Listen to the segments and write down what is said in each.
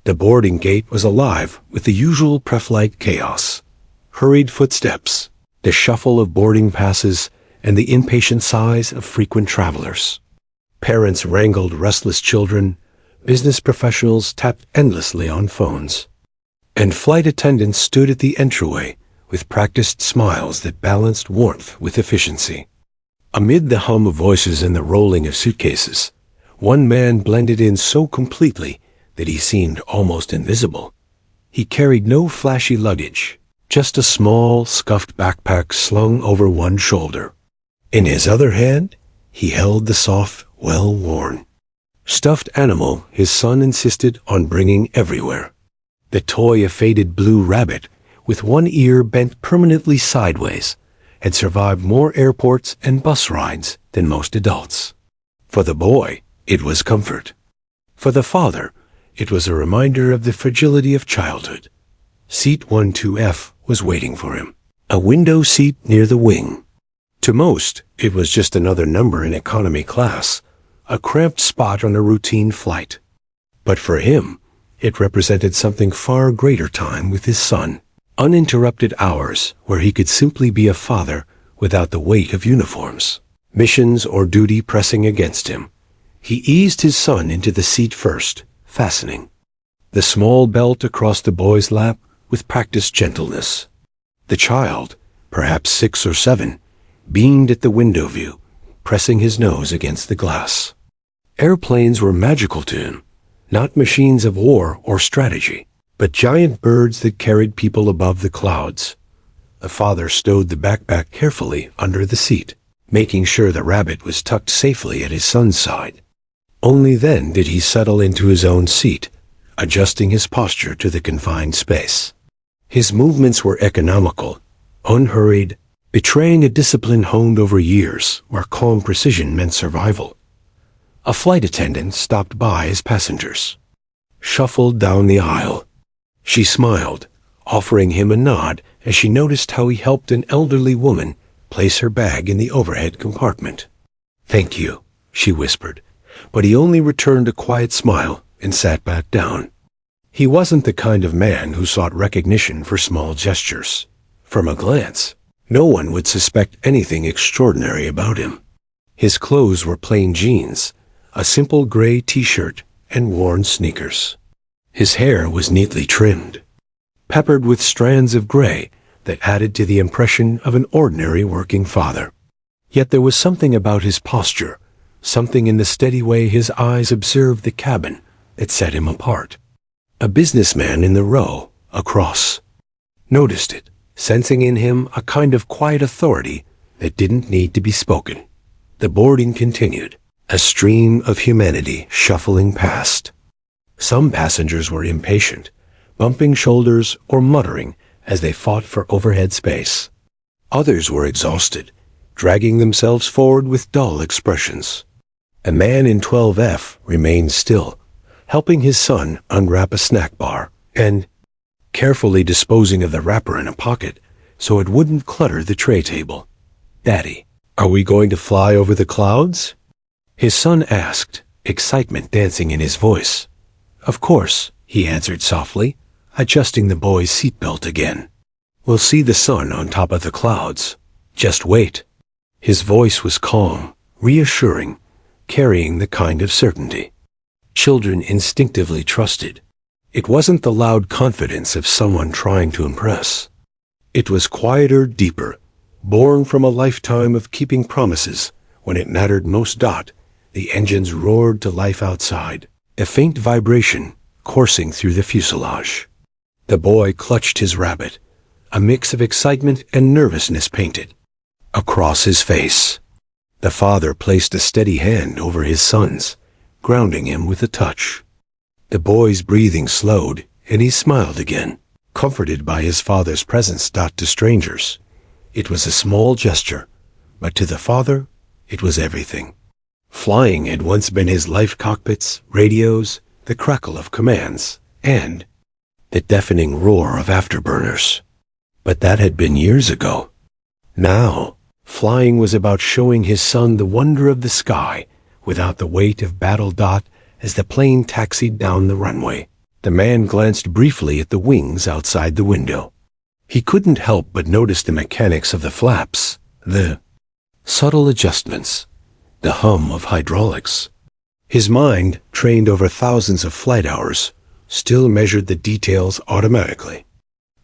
The boarding gate was alive with the usual pre-flight chaos. Hurried footsteps, the shuffle of boarding passes, and the impatient sighs of frequent travelers. Parents wrangled restless children, business professionals tapped endlessly on phones, and flight attendants stood at the entryway with practiced smiles that balanced warmth with efficiency. Amid the hum of voices and the rolling of suitcases, one man blended in so completely that he seemed almost invisible. He carried no flashy luggage, just a small, scuffed backpack slung over one shoulder. In his other hand, he held the soft, well-worn stuffed animal his son insisted on bringing everywhere. The toy, a faded blue rabbit, with one ear bent permanently sideways, had survived more airports and bus rides than most adults. For the boy, it was comfort. For the father, it was a reminder of the fragility of childhood. Seat 12F was waiting for him, a window seat near the wing. To most, it was just another number in economy class, a cramped spot on a routine flight. But for him, it represented something far greater: time with his son, uninterrupted hours where he could simply be a father without the weight of uniforms, missions, or duty pressing against him. He eased his son into the seat first, fastening the small belt across the boy's lap with practiced gentleness. The child, perhaps 6 or 7, beamed at the window view, pressing his nose against the glass. Airplanes were magical to him, not machines of war or strategy, but giant birds that carried people above the clouds. The father stowed the backpack carefully under the seat, making sure the rabbit was tucked safely at his son's side. Only then did he settle into his own seat, adjusting his posture to the confined space. His movements were economical, unhurried, betraying a discipline honed over years where calm precision meant survival. A flight attendant stopped by as passengers, shuffled down the aisle. She smiled, offering him a nod as she noticed how he helped an elderly woman place her bag in the overhead compartment. "Thank you," she whispered, but he only returned a quiet smile and sat back down. He wasn't the kind of man who sought recognition for small gestures. From a glance, no one would suspect anything extraordinary about him. His clothes were plain jeans, a simple gray t-shirt, and worn sneakers. His hair was neatly trimmed, peppered with strands of gray that added to the impression of an ordinary working father. Yet there was something about his posture, something in the steady way his eyes observed the cabin, that set him apart. A businessman in the row across noticed it, sensing in him a kind of quiet authority that didn't need to be spoken. The boarding continued, a stream of humanity shuffling past. Some passengers were impatient, bumping shoulders or muttering as they fought for overhead space. Others were exhausted, dragging themselves forward with dull expressions. A man in 12F remained still, helping his son unwrap a snack bar and carefully disposing of the wrapper in a pocket so it wouldn't clutter the tray table. "Daddy, are we going to fly over the clouds?" his son asked, excitement dancing in his voice. "Of course," he answered softly, adjusting the boy's seatbelt again. "We'll see the sun on top of the clouds. Just wait." His voice was calm, reassuring, carrying the kind of certainty children instinctively trusted. It wasn't the loud confidence of someone trying to impress. It was quieter, deeper, born from a lifetime of keeping promises when it mattered most. The engines roared to life outside, a faint vibration coursing through the fuselage. The boy clutched his rabbit, a mix of excitement and nervousness painted across his face. The father placed a steady hand over his son's, grounding him with a touch. The boy's breathing slowed, and he smiled again, comforted by his father's presence. To strangers, it was a small gesture, but to the father, it was everything. Flying had once been his life: cockpits, radios, the crackle of commands, and the deafening roar of afterburners. But that had been years ago. Now, flying was about showing his son the wonder of the sky without the weight of battle. As the plane taxied down the runway, The man glanced briefly at the wings outside the window. He couldn't help but notice the mechanics of the flaps, the subtle adjustments, the hum of hydraulics. His mind, trained over thousands of flight hours, still measured the details automatically.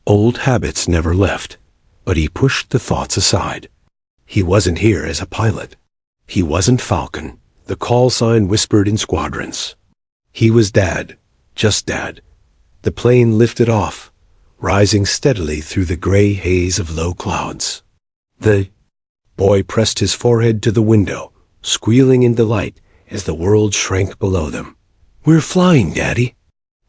Old habits never left, but he pushed the thoughts aside. He wasn't here as a pilot. He wasn't Falcon, the call sign whispered in squadrons. He was Dad, just Dad. The plane lifted off, rising steadily through the gray haze of low clouds. The boy pressed his forehead to the window, squealing in delight as the world shrank below them. "We're flying, Daddy.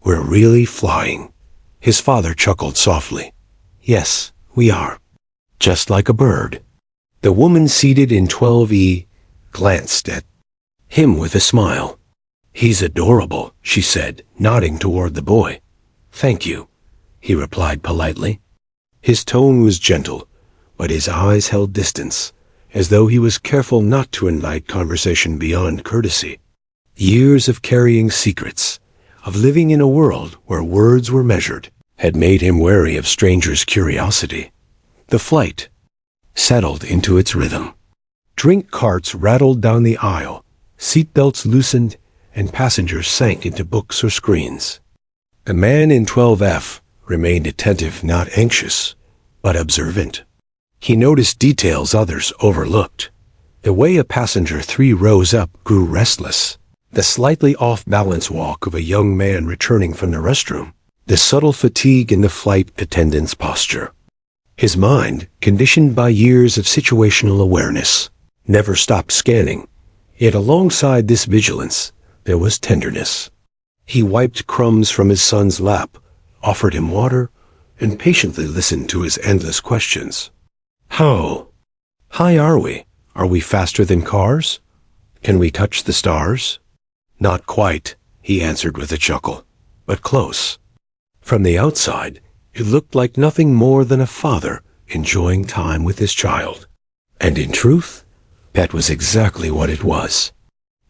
We're really flying." His father chuckled softly. "Yes, we are. Just like a bird." The woman seated in 12E glanced at him with a smile. "He's adorable," she said, nodding toward the boy. "Thank you," he replied politely. His tone was gentle, but his eyes held distance, as though he was careful not to invite conversation beyond courtesy. Years of carrying secrets, of living in a world where words were measured, had made him wary of strangers' curiosity. The flight settled into its rhythm. Drink carts rattled down the aisle, seatbelts loosened, and passengers sank into books or screens. The man in 12F remained attentive, not anxious, but observant. He noticed details others overlooked. The way a passenger 3 rows up grew restless. The slightly off-balance walk of a young man returning from the restroom. The subtle fatigue in the flight attendant's posture. His mind, conditioned by years of situational awareness, never stopped scanning. Yet alongside this vigilance, there was tenderness. He wiped crumbs from his son's lap, offered him water, and patiently listened to his endless questions. How high are we? Are we faster than cars? Can we touch the stars? Not quite, he answered with a chuckle, but close. From the outside, it looked like nothing more than a father enjoying time with his child. And in truth, that was exactly what it was.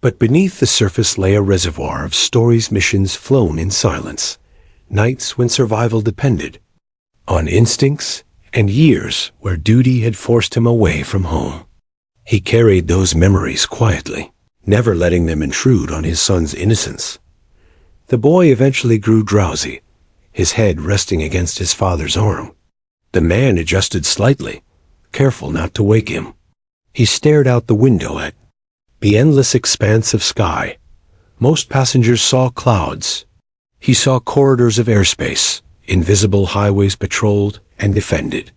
But beneath the surface lay a reservoir of stories, missions flown in silence, nights when survival depended on instincts, and years where duty had forced him away from home. He carried those memories quietly, never letting them intrude on his son's innocence. The boy eventually grew drowsy, his head resting against his father's arm. The man adjusted slightly, careful not to wake him. He stared out the window at the endless expanse of sky. Most passengers saw clouds. He saw corridors of airspace, invisible highways patrolled and defended.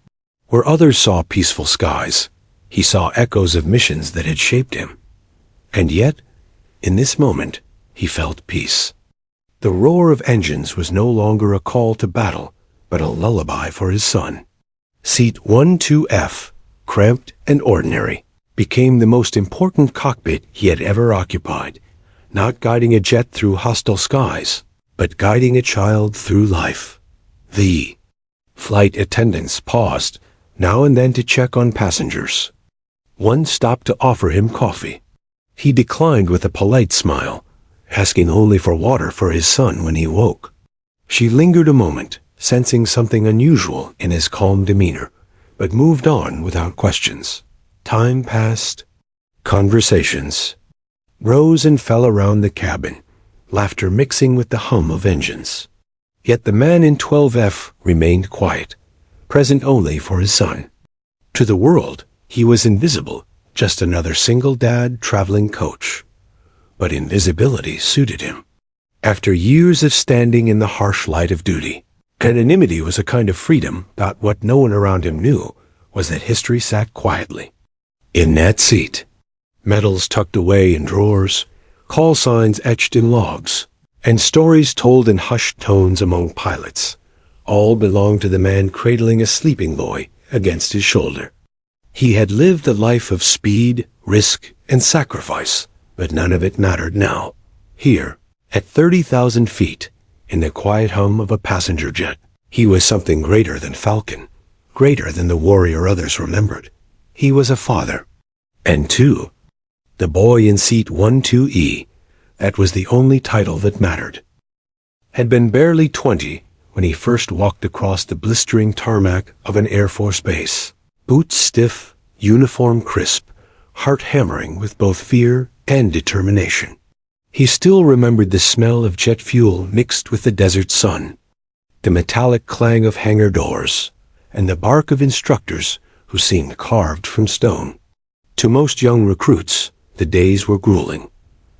Where others saw peaceful skies, he saw echoes of missions that had shaped him. And yet, in this moment, he felt peace. The roar of engines was no longer a call to battle, but a lullaby for his son. Seat 12F, cramped and ordinary, became the most important cockpit he had ever occupied, not guiding a jet through hostile skies, but guiding a child through life. The flight attendants paused, now and then to check on passengers. One stopped to offer him coffee. He declined with a polite smile, asking only for water for his son when he woke. She lingered a moment, sensing something unusual in his calm demeanor, but moved on without questions. Time passed. Conversations rose and fell around the cabin, laughter mixing with the hum of engines. Yet the man in 12F remained quiet, present only for his son. To the world, he was invisible, just another single dad traveling coach. But invisibility suited him. After years of standing in the harsh light of duty, anonymity was a kind of freedom that what no one around him knew was that history sat quietly in that seat. Medals tucked away in drawers, call signs etched in logs, and stories told in hushed tones among pilots, all belonged to the man cradling a sleeping boy against his shoulder. He had lived a life of speed, risk, and sacrifice, but none of it mattered now. Here, at 30,000 feet, in the quiet hum of a passenger jet, he was something greater than Falcon, greater than the warrior others remembered. He was a father. And two, the boy in seat 12E, that was the only title that mattered. had been barely 20 when he first walked across the blistering tarmac of an Air Force base. Boots stiff, uniform crisp, heart hammering with both fear and determination. He still remembered the smell of jet fuel mixed with the desert sun, the metallic clang of hangar doors, and the bark of instructors who seemed carved from stone. To most young recruits, the days were grueling.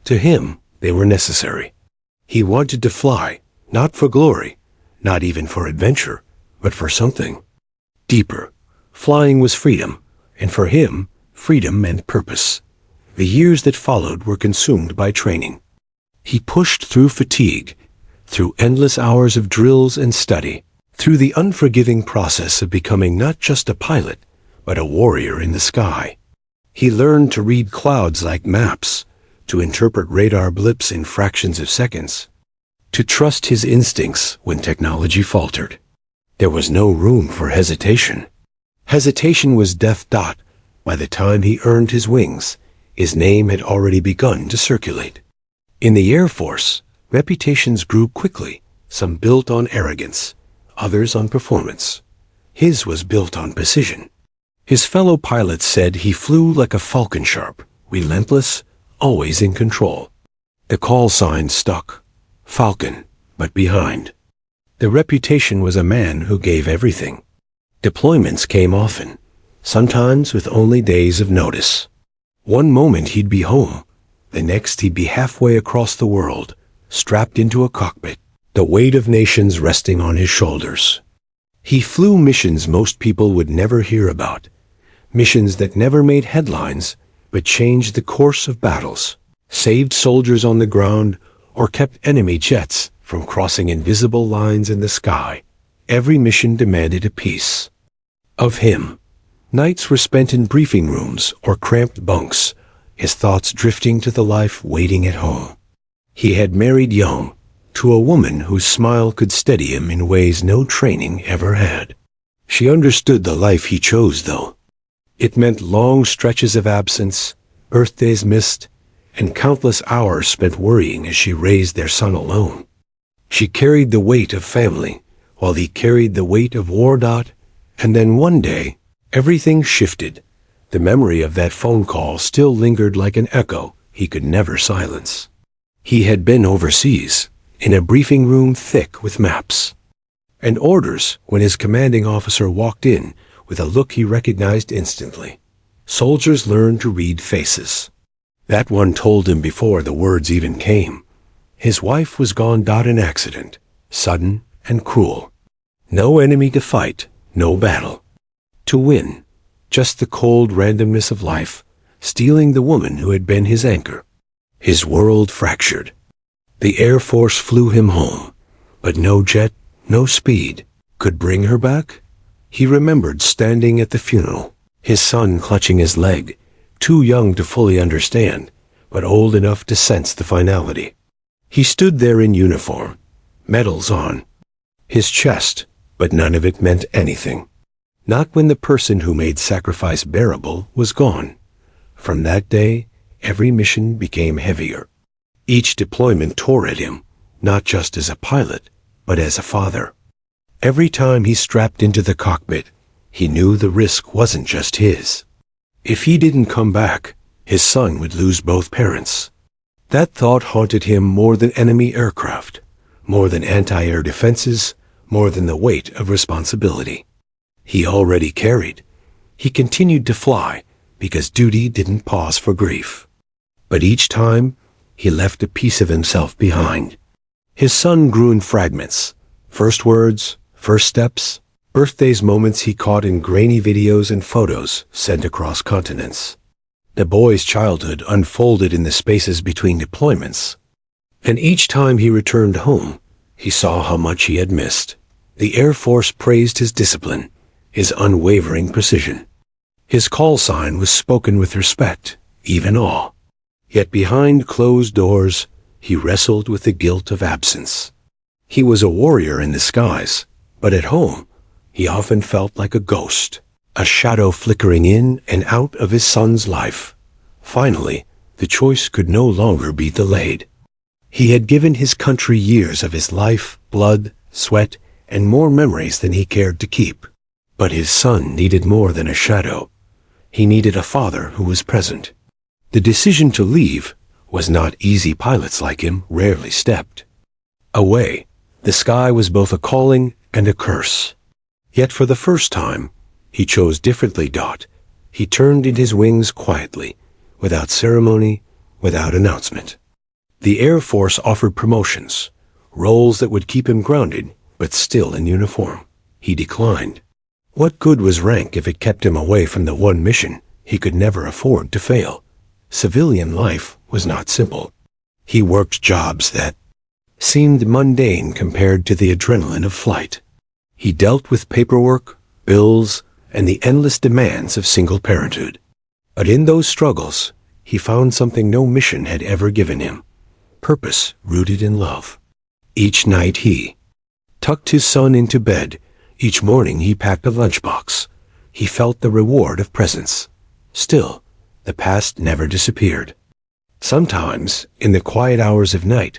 To him, they were necessary. He wanted to fly, not for glory, not even for adventure, but for something deeper. Flying was freedom, and for him, freedom meant purpose. The years that followed were consumed by training. He pushed through fatigue, through endless hours of drills and study, through the unforgiving process of becoming not just a pilot, but a warrior in the sky. He learned to read clouds like maps, to interpret radar blips in fractions of seconds, to trust his instincts when technology faltered. There was no room for hesitation. Hesitation was death. By the time he earned his wings, his name had already begun to circulate. In the Air Force, reputations grew quickly, some built on arrogance, others on performance. His was built on precision. His fellow pilots said he flew like a falcon sharp, relentless, always in control. The call sign stuck. Falcon, but behind. The reputation was a man who gave everything. Deployments came often, sometimes with only days of notice. One moment he'd be home, the next he'd be halfway across the world, strapped into a cockpit, the weight of nations resting on his shoulders. He flew missions most people would never hear about, missions that never made headlines, but changed the course of battles, saved soldiers on the ground, or kept enemy jets from crossing invisible lines in the sky. Every mission demanded a piece of him. Nights were spent in briefing rooms or cramped bunks, his thoughts drifting to the life waiting at home. He had married young, to a woman whose smile could steady him in ways no training ever had. She understood the life he chose, though. It meant long stretches of absence, birthdays missed, and countless hours spent worrying as she raised their son alone. She carried the weight of family, while he carried the weight of war. And then one day, everything shifted. The memory of that phone call still lingered like an echo he could never silence. He had been overseas, in a briefing room thick with maps and orders, when his commanding officer walked in with a look he recognized instantly. Soldiers learned to read faces. That one told him before the words even came. His wife was gone. An accident, sudden and cruel. No enemy to fight, no battle to win, just the cold randomness of life, stealing the woman who had been his anchor. His world fractured. The Air Force flew him home, but no jet, no speed, could bring her back. He remembered standing at the funeral, his son clutching his leg, too young to fully understand, but old enough to sense the finality. He stood there in uniform, medals on his chest, but none of it meant anything. Not when the person who made sacrifice bearable was gone. From that day, every mission became heavier. Each deployment tore at him, not just as a pilot, but as a father. Every time he strapped into the cockpit, he knew the risk wasn't just his. If he didn't come back, his son would lose both parents. That thought haunted him more than enemy aircraft, more than anti-air defenses, more than the weight of responsibility he already carried. He continued to fly because duty didn't pause for grief. But each time, he left a piece of himself behind. His son grew in fragments. First words, first steps, birthdays, moments he caught in grainy videos and photos sent across continents. The boy's childhood unfolded in the spaces between deployments. And each time he returned home, he saw how much he had missed. The Air Force praised his discipline, his unwavering precision. His call sign was spoken with respect, even awe. Yet behind closed doors, he wrestled with the guilt of absence. He was a warrior in the skies, but at home, he often felt like a ghost, a shadow flickering in and out of his son's life. Finally, the choice could no longer be delayed. He had given his country years of his life, blood, sweat, and more memories than he cared to keep. But his son needed more than a shadow. He needed a father who was present. The decision to leave was not easy. Pilots like him rarely stepped away. The sky was both a calling and a curse. Yet for the first time, he chose differently. He turned in his wings quietly, without ceremony, without announcement. The Air Force offered promotions, roles that would keep him grounded, but still in uniform. He declined. What good was rank if it kept him away from the one mission he could never afford to fail? Civilian life was not simple. He worked jobs that seemed mundane compared to the adrenaline of flight. He dealt with paperwork, bills, and the endless demands of single parenthood. But in those struggles, he found something no mission had ever given him: purpose rooted in love. Each night he tucked his son into bed. Each morning he packed a lunchbox. He felt the reward of presence. Still, the past never disappeared. Sometimes, in the quiet hours of night,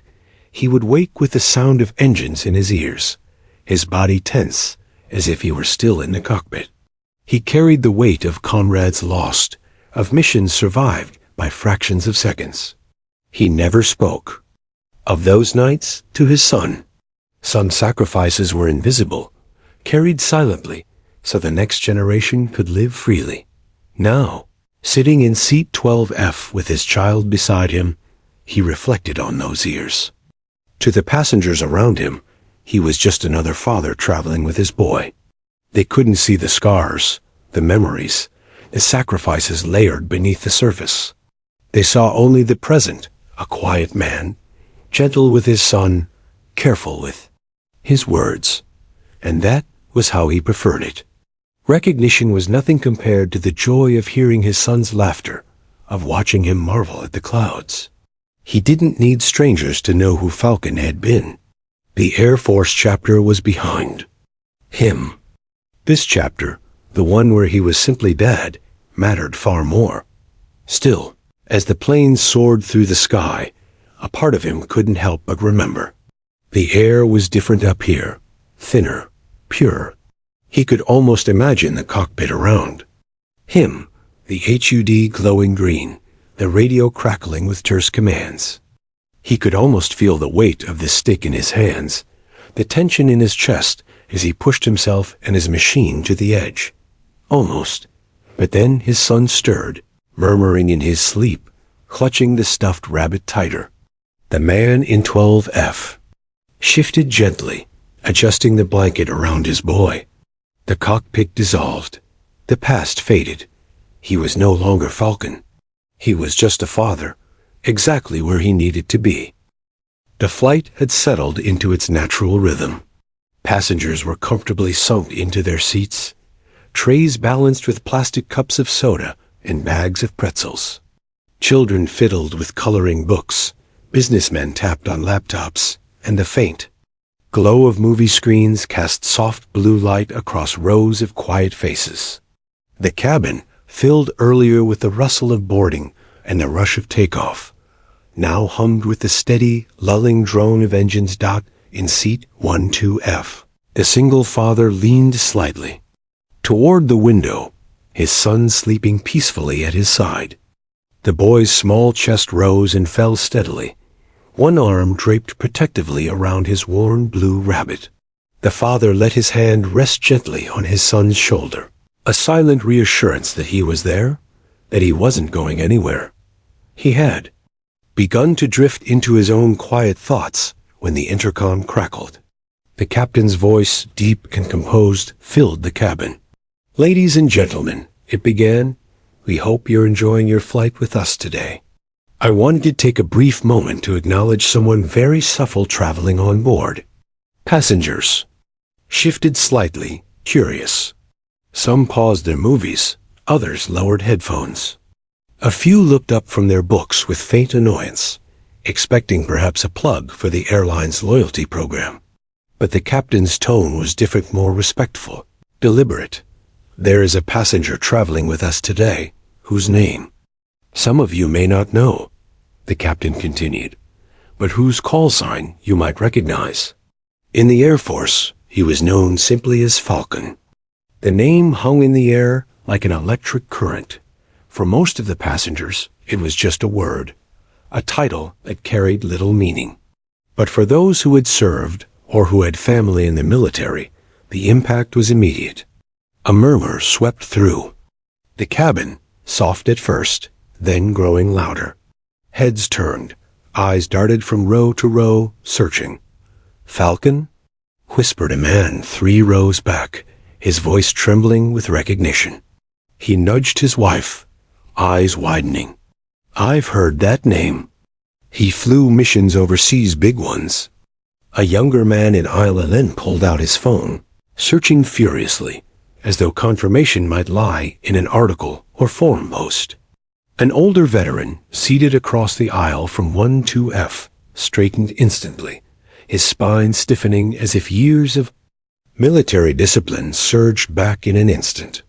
he would wake with the sound of engines in his ears, his body tense as if he were still in the cockpit. He carried the weight of comrades lost, of missions survived by fractions of seconds. He never spoke of those nights to his son. Some sacrifices were invisible, carried silently, so the next generation could live freely. Now, sitting in seat 12F with his child beside him, he reflected on those years. To the passengers around him, he was just another father traveling with his boy. They couldn't see the scars, the memories, the sacrifices layered beneath the surface. They saw only the present, a quiet man, gentle with his son, careful with his words. And that was how he preferred it. Recognition was nothing compared to the joy of hearing his son's laughter, of watching him marvel at the clouds. He didn't need strangers to know who Falcon had been. The Air Force chapter was behind him. This chapter, the one where he was simply Dad, mattered far more. Still, as the planes soared through the sky, a part of him couldn't help but remember. The air was different up here, thinner, pure. He could almost imagine the cockpit around him, the HUD glowing green, the radio crackling with terse commands. He could almost feel the weight of the stick in his hands, the tension in his chest as he pushed himself and his machine to the edge. Almost. But then his son stirred, murmuring in his sleep, clutching the stuffed rabbit tighter. The man in 12F shifted gently, adjusting the blanket around his boy. The cockpit dissolved. The past faded. He was no longer Falcon. He was just a father, exactly where he needed to be. The flight had settled into its natural rhythm. Passengers were comfortably sunk into their seats, trays balanced with plastic cups of soda and bags of pretzels. Children fiddled with coloring books, businessmen tapped on laptops, and the faint glow of movie screens cast soft blue light across rows of quiet faces. The cabin, filled earlier with the rustle of boarding and the rush of takeoff, now hummed with the steady, lulling drone of engines. In seat 12F, the single father leaned slightly toward the window, his son sleeping peacefully at his side. The boy's small chest rose and fell steadily, one arm draped protectively around his worn blue rabbit. The father let his hand rest gently on his son's shoulder, a silent reassurance that he was there, that he wasn't going anywhere. He had begun to drift into his own quiet thoughts when the intercom crackled. The captain's voice, deep and composed, filled the cabin. "Ladies and gentlemen," it began, "we hope you're enjoying your flight with us today. I wanted to take a brief moment to acknowledge someone very subtle traveling on board." Passengers shifted slightly, curious. Some paused their movies, others lowered headphones. A few looked up from their books with faint annoyance, expecting perhaps a plug for the airline's loyalty program. But the captain's tone was different, more respectful, deliberate. "There is a passenger traveling with us today, whose name some of you may not know," the captain continued. but whose call sign you might recognize. In the Air Force, he was known simply as Falcon. The name hung in the air like an electric current. For most of the passengers, it was just a word, a title that carried little meaning. But for those who had served or who had family in the military, the impact was immediate. A murmur swept through the cabin, soft at first, then growing louder. Heads turned, eyes darted from row to row, searching. "Falcon?" whispered a man 3 rows back, his voice trembling with recognition. He nudged his wife, eyes widening. "I've heard that name. He flew missions overseas, big ones." A younger man in aisle 11 pulled out his phone, searching furiously, as though confirmation might lie in an article or forum post. An older veteran, seated across the aisle from 12F, straightened instantly, his spine stiffening as if years of military discipline surged back in an instant.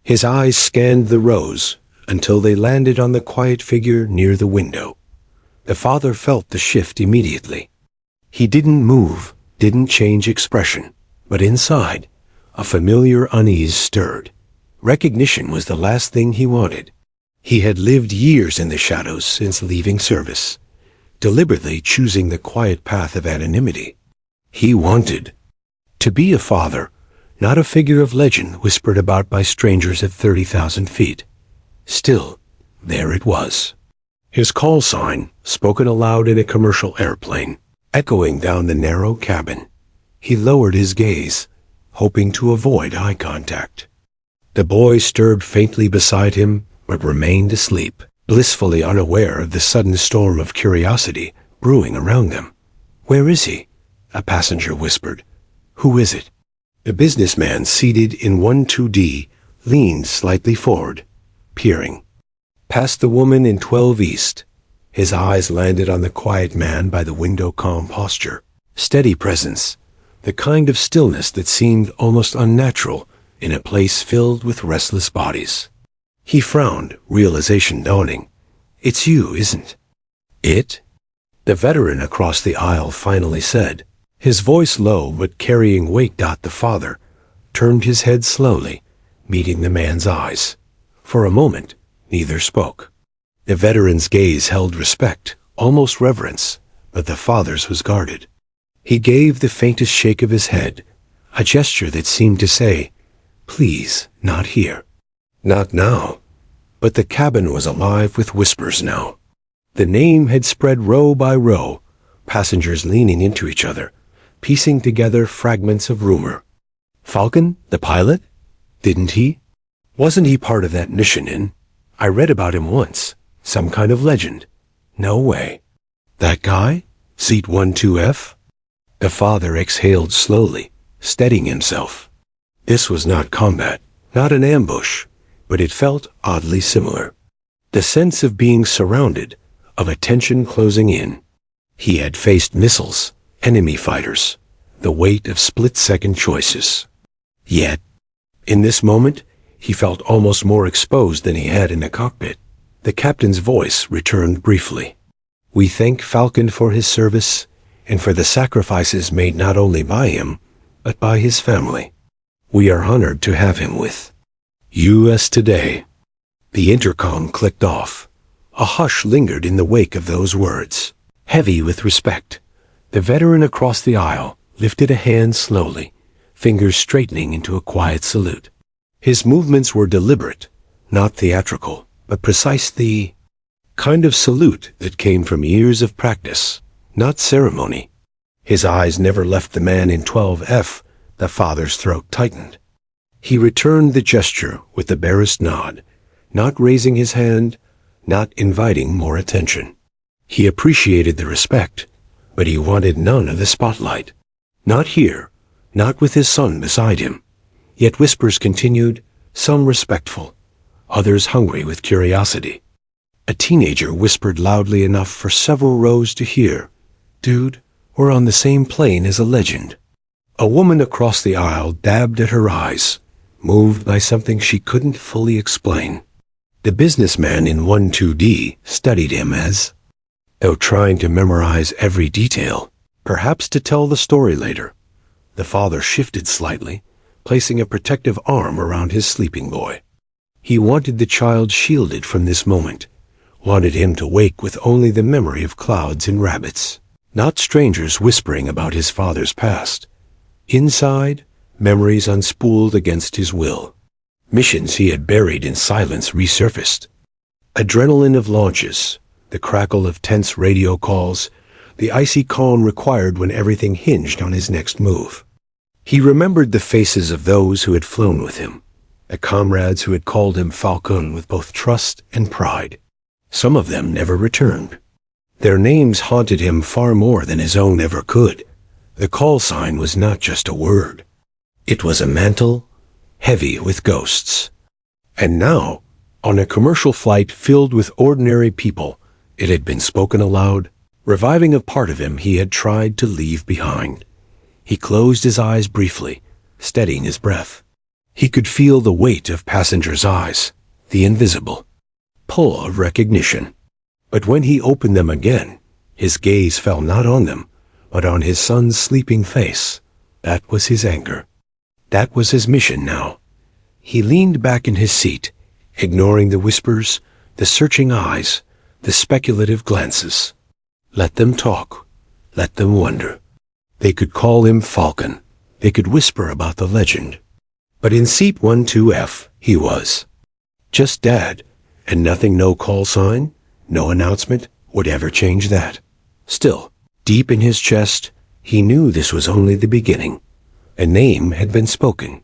His eyes scanned the rows until they landed on the quiet figure near the window. The father felt the shift immediately. He didn't move, didn't change expression, but inside, a familiar unease stirred. Recognition was the last thing he wanted. He had lived years in the shadows since leaving service, deliberately choosing the quiet path of anonymity. He wanted to be a father, not a figure of legend whispered about by strangers at 30,000 feet. Still, there it was. His call sign, spoken aloud in a commercial airplane, echoing down the narrow cabin. He lowered his gaze, hoping to avoid eye contact. The boy stirred faintly beside him, but remained asleep, blissfully unaware of the sudden storm of curiosity brewing around them. "Where is he?" a passenger whispered. "Who is it?" The businessman seated in 12D leaned slightly forward, peering. Past the woman in 12 East, his eyes landed on the quiet man by the window, calm posture, steady presence, the kind of stillness that seemed almost unnatural in a place filled with restless bodies. He frowned, realization dawning. "It's you, isn't it?" The veteran across the aisle finally said, his voice low but carrying weight. The father turned his head slowly, meeting the man's eyes. For a moment, neither spoke. The veteran's gaze held respect, almost reverence, but the father's was guarded. He gave the faintest shake of his head, a gesture that seemed to say, "Please, not here. Not now." But the cabin was alive with whispers now. The name had spread row by row, passengers leaning into each other, piecing together fragments of rumor. Falcon, the pilot? Wasn't he part of that mission in? I read about him once. Some kind of legend. No way. That guy? Seat 12F? The father exhaled slowly, steadying himself. This was not combat, not an ambush, but it felt oddly similar. The sense of being surrounded, of attention closing in. He had faced missiles, enemy fighters, the weight of split-second choices. Yet, in this moment, he felt almost more exposed than he had in the cockpit. The captain's voice returned briefly. "We thank Falcon for his service and for the sacrifices made not only by him, but by his family. We are honored to have him with U.S. today." The intercom clicked off. A hush lingered in the wake of those words. Heavy with respect, the veteran across the aisle lifted a hand slowly, fingers straightening into a quiet salute. His movements were deliberate, not theatrical, but precise, the kind of salute that came from years of practice, not ceremony. His eyes never left the man in 12F. The father's throat tightened. He returned the gesture with the barest nod, not raising his hand, not inviting more attention. He appreciated the respect, but he wanted none of the spotlight. Not here, not with his son beside him. Yet whispers continued, some respectful, others hungry with curiosity. A teenager whispered loudly enough for several rows to hear, "Dude, we're on the same plane as a legend." A woman across the aisle dabbed at her eyes, moved by something she couldn't fully explain. The businessman in 12D studied him as though trying to memorize every detail, perhaps to tell the story later. The father shifted slightly, placing a protective arm around his sleeping boy. He wanted the child shielded from this moment, wanted him to wake with only the memory of clouds and rabbits, not strangers whispering about his father's past. Inside, memories unspooled against his will. Missions he had buried in silence resurfaced. Adrenaline of launches, the crackle of tense radio calls, the icy calm required when everything hinged on his next move. He remembered the faces of those who had flown with him, the comrades who had called him Falcon with both trust and pride. Some of them never returned. Their names haunted him far more than his own ever could. The call sign was not just a word. It was a mantle, heavy with ghosts. And now, on a commercial flight filled with ordinary people, it had been spoken aloud, reviving a part of him he had tried to leave behind. He closed his eyes briefly, steadying his breath. He could feel the weight of passengers' eyes, the invisible pull of recognition. But when he opened them again, his gaze fell not on them, but on his son's sleeping face. That was his anchor. That was his mission now. He leaned back in his seat, ignoring the whispers, the searching eyes, the speculative glances. Let them talk. Let them wonder. They could call him Falcon. They could whisper about the legend. But in seat 12F, he was just Dad, and nothing, no call sign, no announcement would ever change that. Still, deep in his chest, he knew this was only the beginning. A name had been spoken.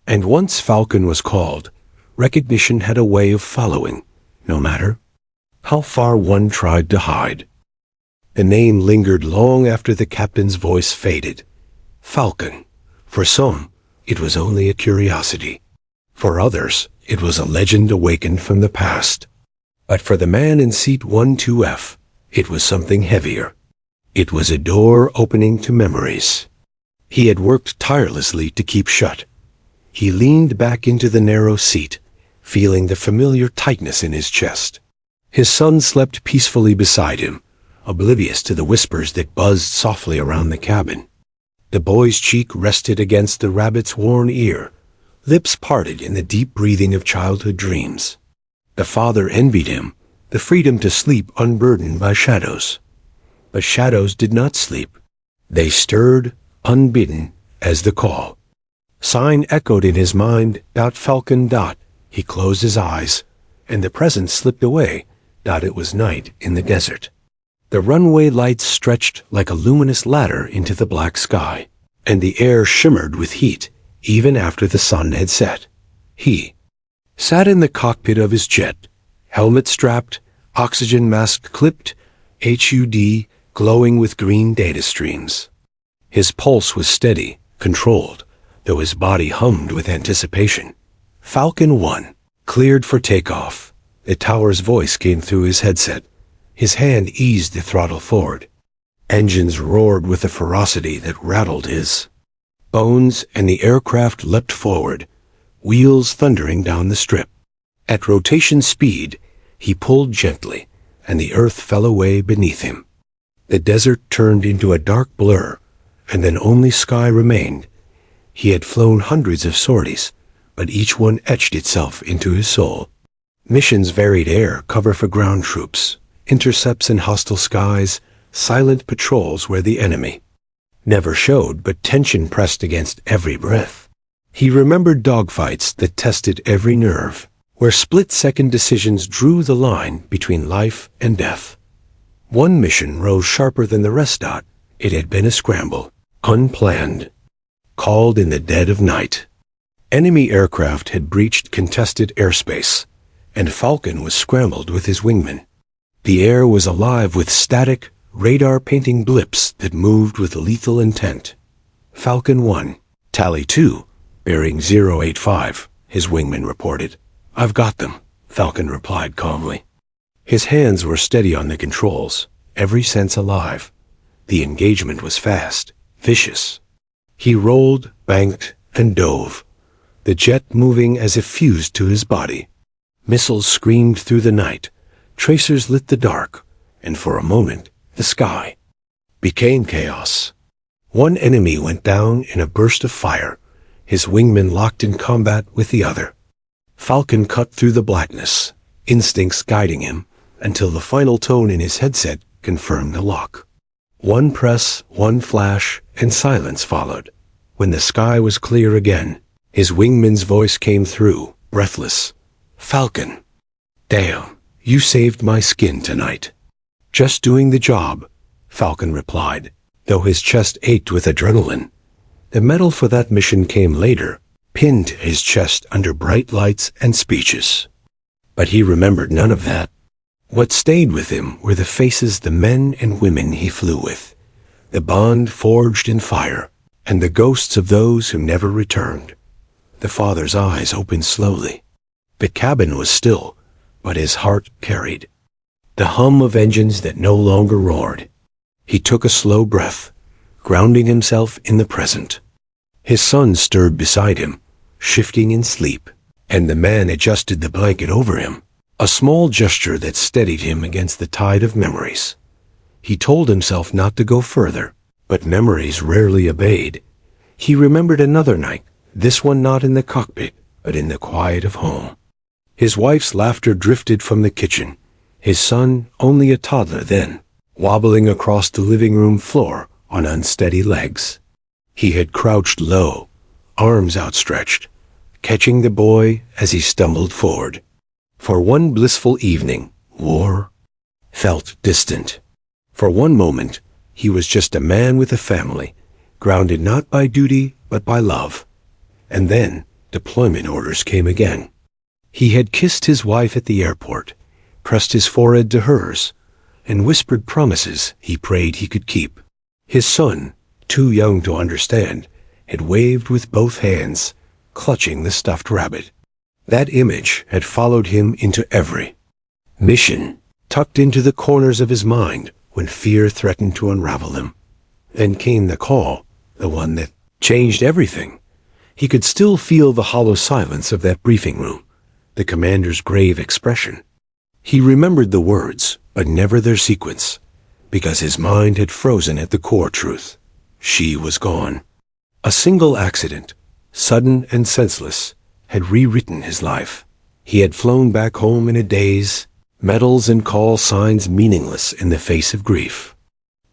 And once Falcon was called, recognition had a way of following, no matter how far one tried to hide. The name lingered long after the captain's voice faded. Falcon. For some, it was only a curiosity. For others, it was a legend awakened from the past. But for the man in seat 12F, it was something heavier. It was a door opening to memories he had worked tirelessly to keep shut. He leaned back into the narrow seat, feeling the familiar tightness in his chest. His son slept peacefully beside him, oblivious to the whispers that buzzed softly around the cabin. The boy's cheek rested against the rabbit's worn ear, lips parted in the deep breathing of childhood dreams. The father envied him the freedom to sleep unburdened by shadows. But shadows did not sleep. They stirred, unbidden, as the call. Sign echoed in his mind, Falcon. He closed his eyes, and the present slipped away. It was night in the desert. The runway lights stretched like a luminous ladder into the black sky, and the air shimmered with heat even after the sun had set. He sat in the cockpit of his jet, helmet strapped, oxygen mask clipped, HUD glowing with green data streams. His pulse was steady, controlled, though his body hummed with anticipation. Falcon 1, cleared for takeoff. The tower's voice came through his headset. His hand eased the throttle forward. Engines roared with a ferocity that rattled his bones, and the aircraft leapt forward, wheels thundering down the strip. At rotation speed, he pulled gently, and the earth fell away beneath him. The desert turned into a dark blur, and then only sky remained. He had flown hundreds of sorties, but each one etched itself into his soul. Missions varied: air cover for ground troops, intercepts in hostile skies, silent patrols where the enemy never showed, but tension pressed against every breath. He remembered dogfights that tested every nerve, where split-second decisions drew the line between life and death. One mission rose sharper than the rest. It had been a scramble, unplanned, called in the dead of night. Enemy aircraft had breached contested airspace, and Falcon was scrambled with his wingmen. The air was alive with static, radar-painting blips that moved with lethal intent. Falcon 1, Tally 2, bearing 085, his wingman reported. "I've got them," Falcon replied calmly. His hands were steady on the controls, every sense alive. The engagement was fast, vicious. He rolled, banked, and dove, the jet moving as if fused to his body. Missiles screamed through the night, tracers lit the dark, and for a moment, the sky became chaos. One enemy went down in a burst of fire, his wingman locked in combat with the other. Falcon cut through the blackness, instincts guiding him, until the final tone in his headset confirmed the lock. One press, one flash, and silence followed. When the sky was clear again, his wingman's voice came through, breathless. "Falcon, damn, you saved my skin tonight." "Just doing the job," Falcon replied, though his chest ached with adrenaline. The medal for that mission came later, pinned to his chest under bright lights and speeches. But he remembered none of that. What stayed with him were the faces, the men and women he flew with, the bond forged in fire, and the ghosts of those who never returned. The father's eyes opened slowly. The cabin was still, but his heart carried the hum of engines that no longer roared. He took a slow breath, grounding himself in the present. His son stirred beside him, shifting in sleep, and the man adjusted the blanket over him, a small gesture that steadied him against the tide of memories. He told himself not to go further, but memories rarely obeyed. He remembered another night, this one not in the cockpit, but in the quiet of home. His wife's laughter drifted from the kitchen, his son, only a toddler then, wobbling across the living room floor on unsteady legs. He had crouched low, arms outstretched, catching the boy as he stumbled forward. For one blissful evening, war felt distant. For one moment, he was just a man with a family, grounded not by duty but by love. And then, deployment orders came again. He had kissed his wife at the airport, pressed his forehead to hers, and whispered promises he prayed he could keep. His son, too young to understand, had waved with both hands, clutching the stuffed rabbit. That image had followed him into every mission, tucked into the corners of his mind when fear threatened to unravel him. Then came the call, the one that changed everything. He could still feel the hollow silence of that briefing room, the commander's grave expression. He remembered the words, but never their sequence, because his mind had frozen at the core truth. She was gone. A single accident, sudden and senseless, had rewritten his life. He had flown back home in a daze, medals and call signs meaningless in the face of grief.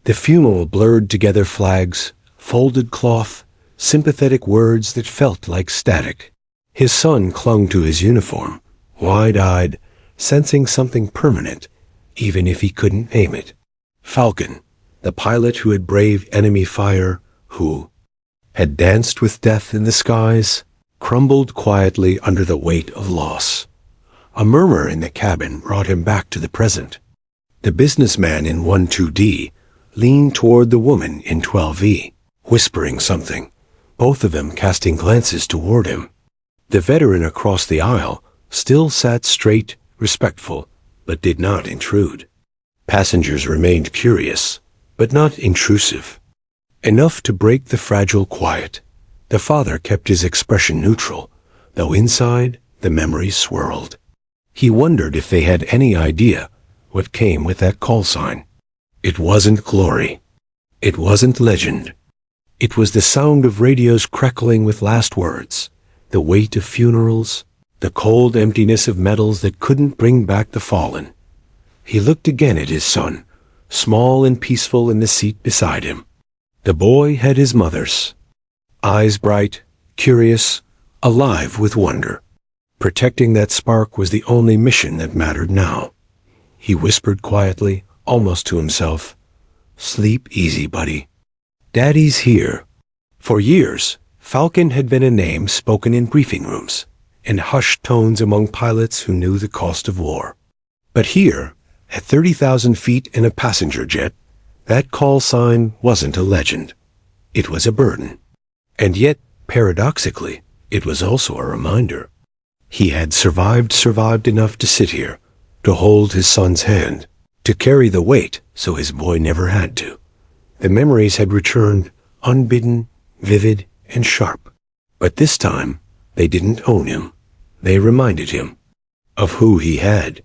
The funeral blurred together flags, folded cloth, sympathetic words that felt like static. His son clung to his uniform, wide-eyed, sensing something permanent, even if he couldn't name it. Falcon, the pilot who had braved enemy fire, who had danced with death in the skies, crumbled quietly under the weight of loss. A murmur in the cabin brought him back to the present. The businessman in 12D leaned toward the woman in 12E, whispering something, both of them casting glances toward him. The veteran across the aisle still sat straight, respectful, but did not intrude. Passengers remained curious, but not intrusive. Enough to break the fragile quiet. The father kept his expression neutral, though inside the memories swirled. He wondered if they had any idea what came with that call sign. It wasn't glory. It wasn't legend. It was the sound of radios crackling with last words, the weight of funerals, the cold emptiness of medals that couldn't bring back the fallen. He looked again at his son, small and peaceful in the seat beside him. The boy had his mother's. Eyes bright, curious, alive with wonder. Protecting that spark was the only mission that mattered now. He whispered quietly, almost to himself, "Sleep easy, buddy. Daddy's here." For years, Falcon had been a name spoken in briefing rooms, in hushed tones among pilots who knew the cost of war. But here, at 30,000 feet in a passenger jet, that call sign wasn't a legend. It was a burden. And yet, paradoxically, it was also a reminder. He had survived enough to sit here, to hold his son's hand, to carry the weight so his boy never had to. The memories had returned, unbidden, vivid, and sharp. But this time, they didn't own him. They reminded him of who he had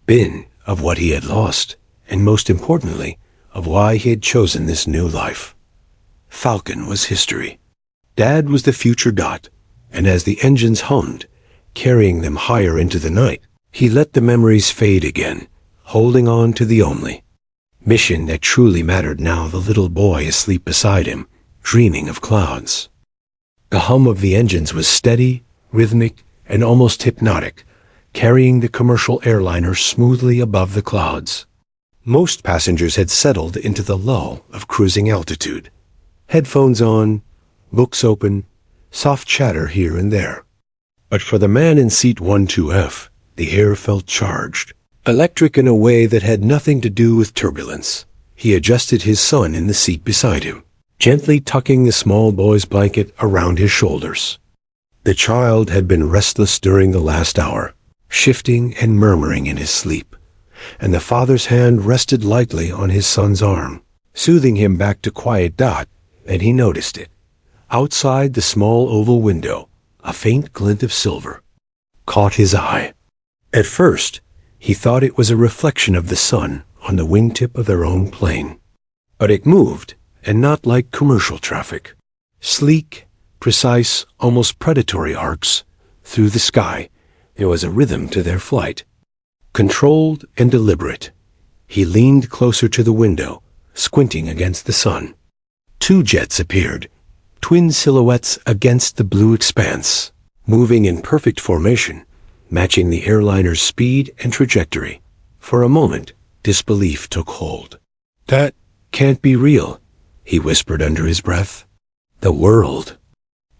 been, of what he had lost, and most importantly, of why he had chosen this new life. Falcon was history. Dad was the future dot, and as the engines hummed, carrying them higher into the night, he let the memories fade again, holding on to the only mission that truly mattered now, the little boy asleep beside him, dreaming of clouds. The hum of the engines was steady, rhythmic, and almost hypnotic, carrying the commercial airliner smoothly above the clouds. Most passengers had settled into the lull of cruising altitude. Headphones on, books open, soft chatter here and there. But for the man in seat 12F, the air felt charged, electric in a way that had nothing to do with turbulence. He adjusted his son in the seat beside him, gently tucking the small boy's blanket around his shoulders. The child had been restless during the last hour, shifting and murmuring in his sleep, and the father's hand rested lightly on his son's arm, soothing him back to quiet. And he noticed it. Outside the small oval window, a faint glint of silver caught his eye. At first, he thought it was a reflection of the sun on the wingtip of their own plane. But it moved, and not like commercial traffic. Sleek, precise, almost predatory arcs through the sky, there was a rhythm to their flight. Controlled and deliberate. He leaned closer to the window, squinting against the sun. 2 jets appeared, twin silhouettes against the blue expanse, moving in perfect formation, matching the airliner's speed and trajectory. For a moment, disbelief took hold. "That can't be real," he whispered under his breath. The world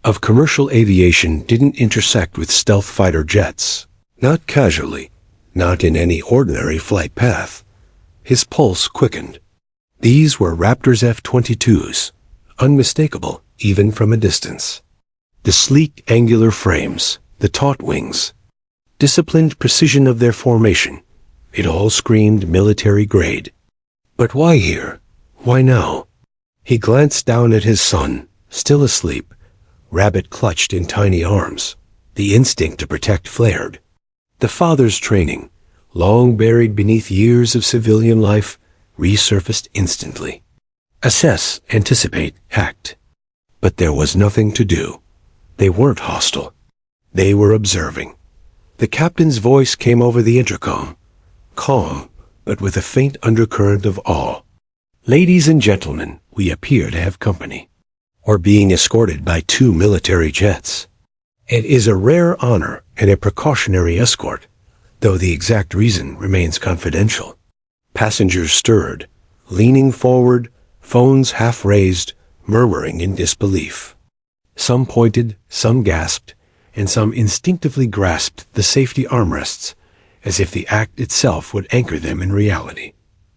of commercial aviation didn't intersect with stealth fighter jets, not casually, not in any ordinary flight path. His pulse quickened. These were Raptor's F-22s, unmistakable even from a distance. The sleek, angular frames, the taut wings, disciplined precision of their formation, it all screamed military grade. But why here? Why now? He glanced down at his son, still asleep, rabbit clutched in tiny arms. The instinct to protect flared. The father's training, long buried beneath years of civilian life, resurfaced instantly. Assess, anticipate, act. But there was nothing to do. They weren't hostile. They were observing. The captain's voice came over the intercom, calm, but with a faint undercurrent of awe. "Ladies and gentlemen, we appear to have company. Or being escorted by 2 military jets. It is a rare honor and a precautionary escort, though the exact reason remains confidential." Passengers stirred, leaning forward, phones half raised, murmuring in disbelief. Some pointed, some gasped, and some instinctively grasped the safety armrests, as if the act itself would anchor them in reality.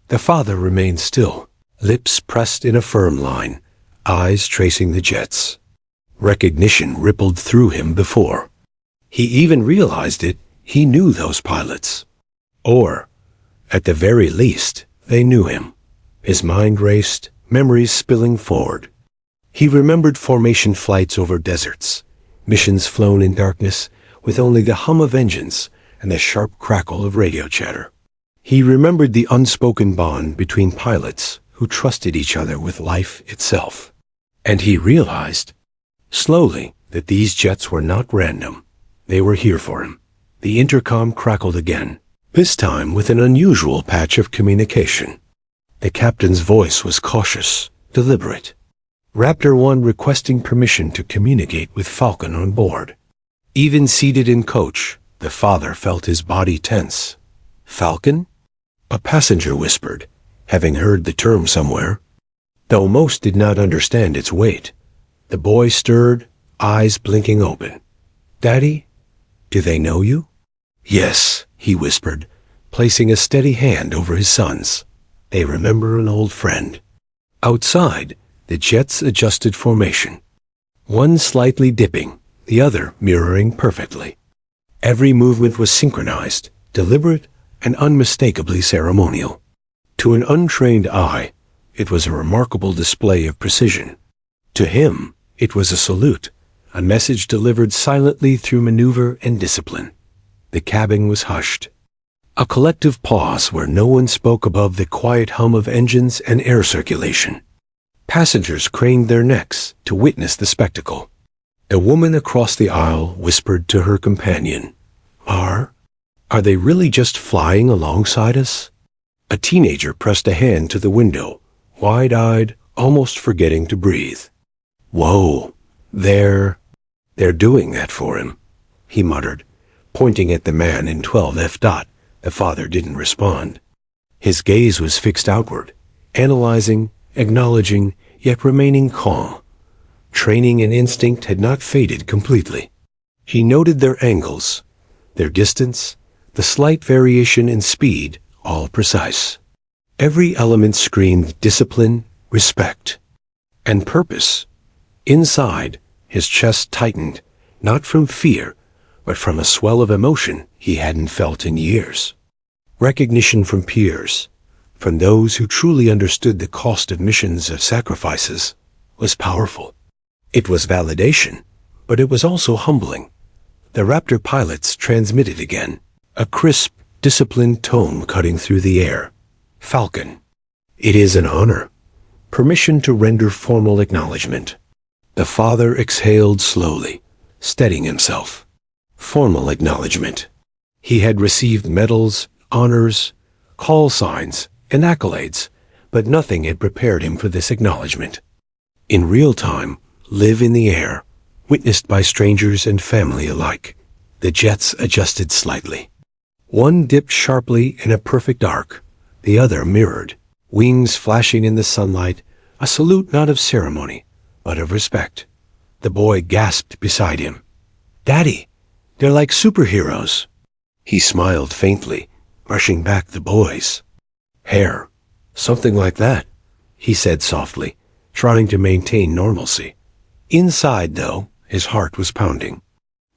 The father remained still, lips pressed in a firm line, eyes tracing the jets. Recognition rippled through him before he even realized it. He knew those pilots. Or, at the very least, they knew him. His mind raced, memories spilling forward. He remembered formation flights over deserts, missions flown in darkness with only the hum of engines and the sharp crackle of radio chatter. He remembered the unspoken bond between pilots who trusted each other with life itself. And he realized, slowly, that these jets were not random. They were here for him. The intercom crackled again, this time with an unusual patch of communication. The captain's voice was cautious, deliberate. Raptor 1 requesting permission to communicate with Falcon on board. Even seated in coach, the father felt his body tense. "Falcon?" a passenger whispered, having heard the term somewhere. Though most did not understand its weight, the boy stirred, eyes blinking open. "Daddy, do they know you?" "Yes," he whispered, placing a steady hand over his son's. "They remember an old friend." Outside, the jets adjusted formation, one slightly dipping, the other mirroring perfectly. Every movement was synchronized, deliberate, and unmistakably ceremonial. To an untrained eye, it was a remarkable display of precision. To him, it was a salute, a message delivered silently through maneuver and discipline. The cabin was hushed. A collective pause where no one spoke above the quiet hum of engines and air circulation. Passengers craned their necks to witness the spectacle. A woman across the aisle whispered to her companion, Are they really just flying alongside us? A teenager pressed a hand to the window, wide-eyed, almost forgetting to breathe. Whoa, they're doing that for him, he muttered, pointing at the man in 12F. The father didn't respond. His gaze was fixed outward, analyzing, acknowledging, yet remaining calm. Training and instinct had not faded completely. He noted their angles, their distance, the slight variation in speed, all precise. Every element screamed discipline, respect, and purpose. Inside, his chest tightened, not from fear, but from a swell of emotion he hadn't felt in years. Recognition from peers, from those who truly understood the cost of missions of sacrifices, was powerful. It was validation, but it was also humbling. The Raptor pilots transmitted again, a crisp, disciplined tone cutting through the air. Falcon. It is an honor. Permission to render formal acknowledgement. The father exhaled slowly, steadying himself. Formal acknowledgement. He had received medals, honors, call signs, and accolades, but nothing had prepared him for this acknowledgement. In real time, live in the air, witnessed by strangers and family alike. The jets adjusted slightly. One dipped sharply in a perfect arc, the other mirrored, wings flashing in the sunlight, a salute not of ceremony, but of respect. The boy gasped beside him. Daddy, they're like superheroes. He smiled faintly, brushing back the boys. Hair, something like that, he said softly, trying to maintain normalcy. Inside, though, his heart was pounding.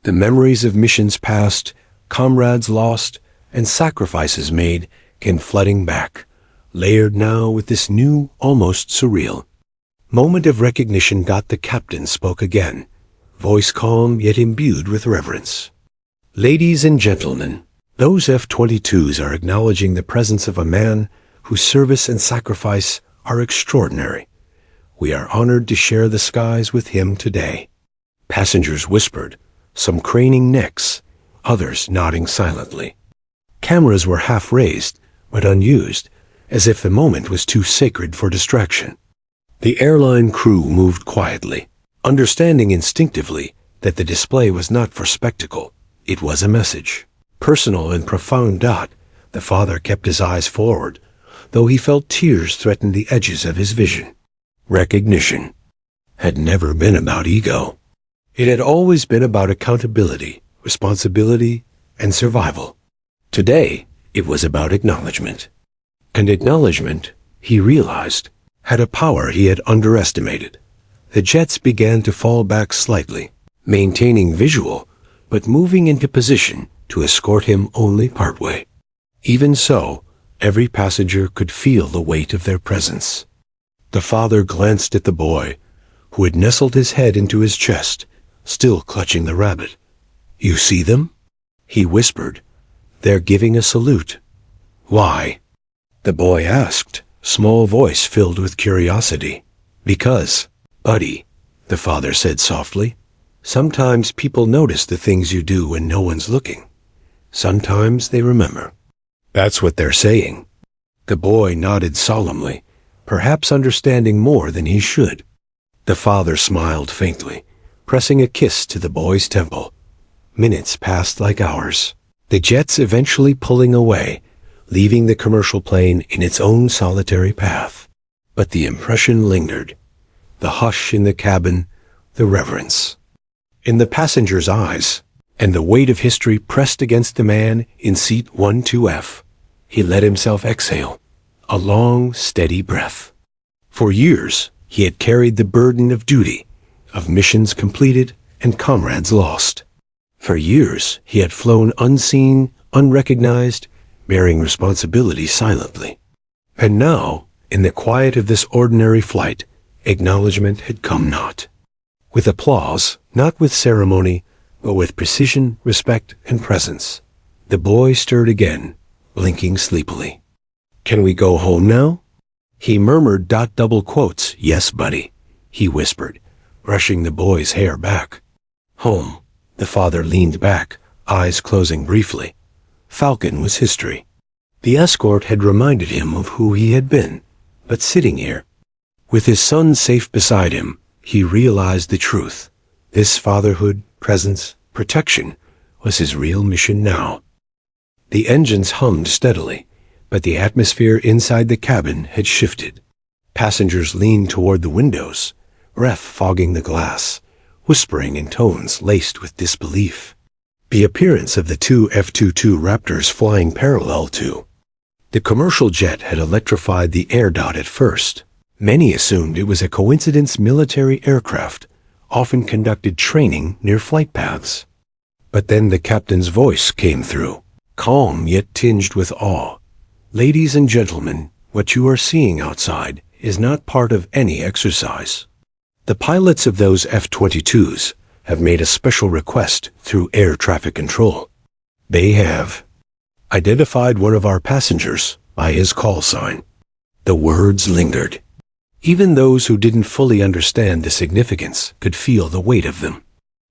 The memories of missions past, comrades lost, and sacrifices made came flooding back, layered now with this new, almost surreal moment of recognition. The captain spoke again, voice calm yet imbued with reverence. Ladies and gentlemen, those F-22s are acknowledging the presence of a man whose service and sacrifice are extraordinary. We are honored to share the skies with him today. Passengers whispered, some craning necks, others nodding silently. Cameras were half raised, but unused, as if the moment was too sacred for distraction. The airline crew moved quietly, understanding instinctively that the display was not for spectacle. It was a message. Personal and profound. The father kept his eyes forward, though he felt tears threaten the edges of his vision. Recognition had never been about ego. It had always been about accountability, responsibility, and survival. Today, it was about acknowledgement. And acknowledgement, he realized, had a power he had underestimated. The jets began to fall back slightly, maintaining visual, but moving into position to escort him only partway. Even so, every passenger could feel the weight of their presence. The father glanced at the boy, who had nestled his head into his chest, still clutching the rabbit. You see them? He whispered. They're giving a salute. Why? The boy asked, small voice filled with curiosity. Because, buddy, the father said softly, sometimes people notice the things you do when no one's looking. Sometimes they remember. That's what they're saying. The boy nodded solemnly, perhaps understanding more than he should. The father smiled faintly, pressing a kiss to the boy's temple. Minutes passed like hours, the jets eventually pulling away, leaving the commercial plane in its own solitary path. But the impression lingered. The hush in the cabin, the reverence in the passenger's eyes, and the weight of history pressed against the man in seat 12F. He let himself exhale, a long, steady breath. For years, he had carried the burden of duty, of missions completed and comrades lost. For years, he had flown unseen, unrecognized, bearing responsibility silently. And now, in the quiet of this ordinary flight, acknowledgement had come not. With applause, not with ceremony, but with precision, respect, and presence. The boy stirred again, blinking sleepily. "Can we go home now?" He murmured. Double quotes. "Yes, buddy," he whispered, brushing the boy's hair back. Home. The father leaned back, eyes closing briefly. Falcon was history. The escort had reminded him of who he had been, but sitting here, with his son safe beside him, he realized the truth. This fatherhood, presence, protection was his real mission now. The engines hummed steadily, but the atmosphere inside the cabin had shifted. Passengers leaned toward the windows, breath fogging the glass, whispering in tones laced with disbelief. The appearance of the two F-22 Raptors flying parallel to the commercial jet had electrified the air dot at first. Many assumed it was a coincidence. Military aircraft often conducted training near flight paths. But then the captain's voice came through, calm yet tinged with awe. "Ladies and gentlemen, what you are seeing outside is not part of any exercise. The pilots of those F-22s have made a special request through air traffic control. They have identified one of our passengers by his call sign." The words lingered. Even those who didn't fully understand the significance could feel the weight of them.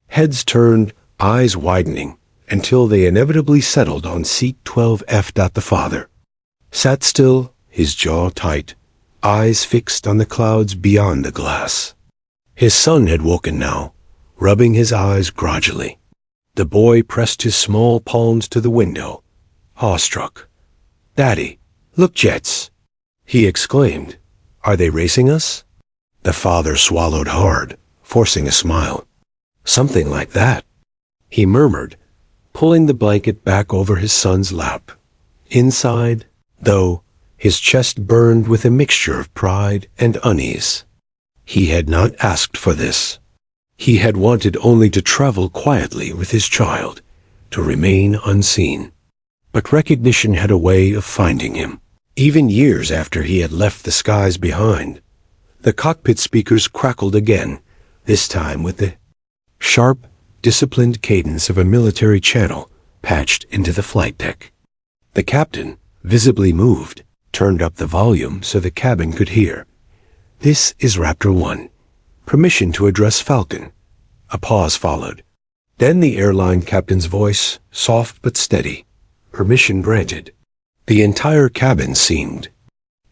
Heads turned, eyes widening, until they inevitably settled on seat 12F. The father sat still, his jaw tight, eyes fixed on the clouds beyond the glass. His son had woken now, rubbing his eyes grudgingly. The boy pressed his small palms to the window, awestruck. "Daddy, look, jets!" he exclaimed. "Are they racing us?" The father swallowed hard, forcing a smile. "Something like that," he murmured, pulling the blanket back over his son's lap. Inside, though, his chest burned with a mixture of pride and unease. He had not asked for this. He had wanted only to travel quietly with his child, to remain unseen. But recognition had a way of finding him. Even years after he had left the skies behind, the cockpit speakers crackled again, this time with the sharp, disciplined cadence of a military channel patched into the flight deck. The captain, visibly moved, turned up the volume so the cabin could hear. "This is Raptor 1. Permission to address Falcon." A pause followed. Then the airline captain's voice, soft but steady. "Permission granted." The entire cabin seemed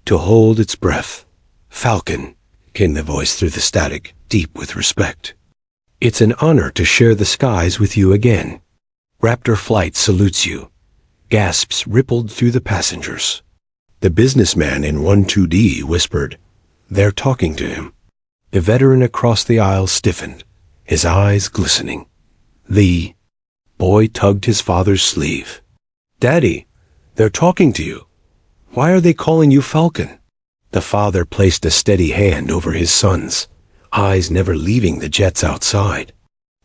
to hold its breath. "Falcon," came the voice through the static, deep with respect. "It's an honor to share the skies with you again. Raptor Flight salutes you." Gasps rippled through the passengers. The businessman in 12D whispered, "They're talking to him." The veteran across the aisle stiffened, his eyes glistening. The boy tugged his father's sleeve. "Daddy, they're talking to you. Why are they calling you Falcon?" The father placed a steady hand over his son's, eyes never leaving the jets outside.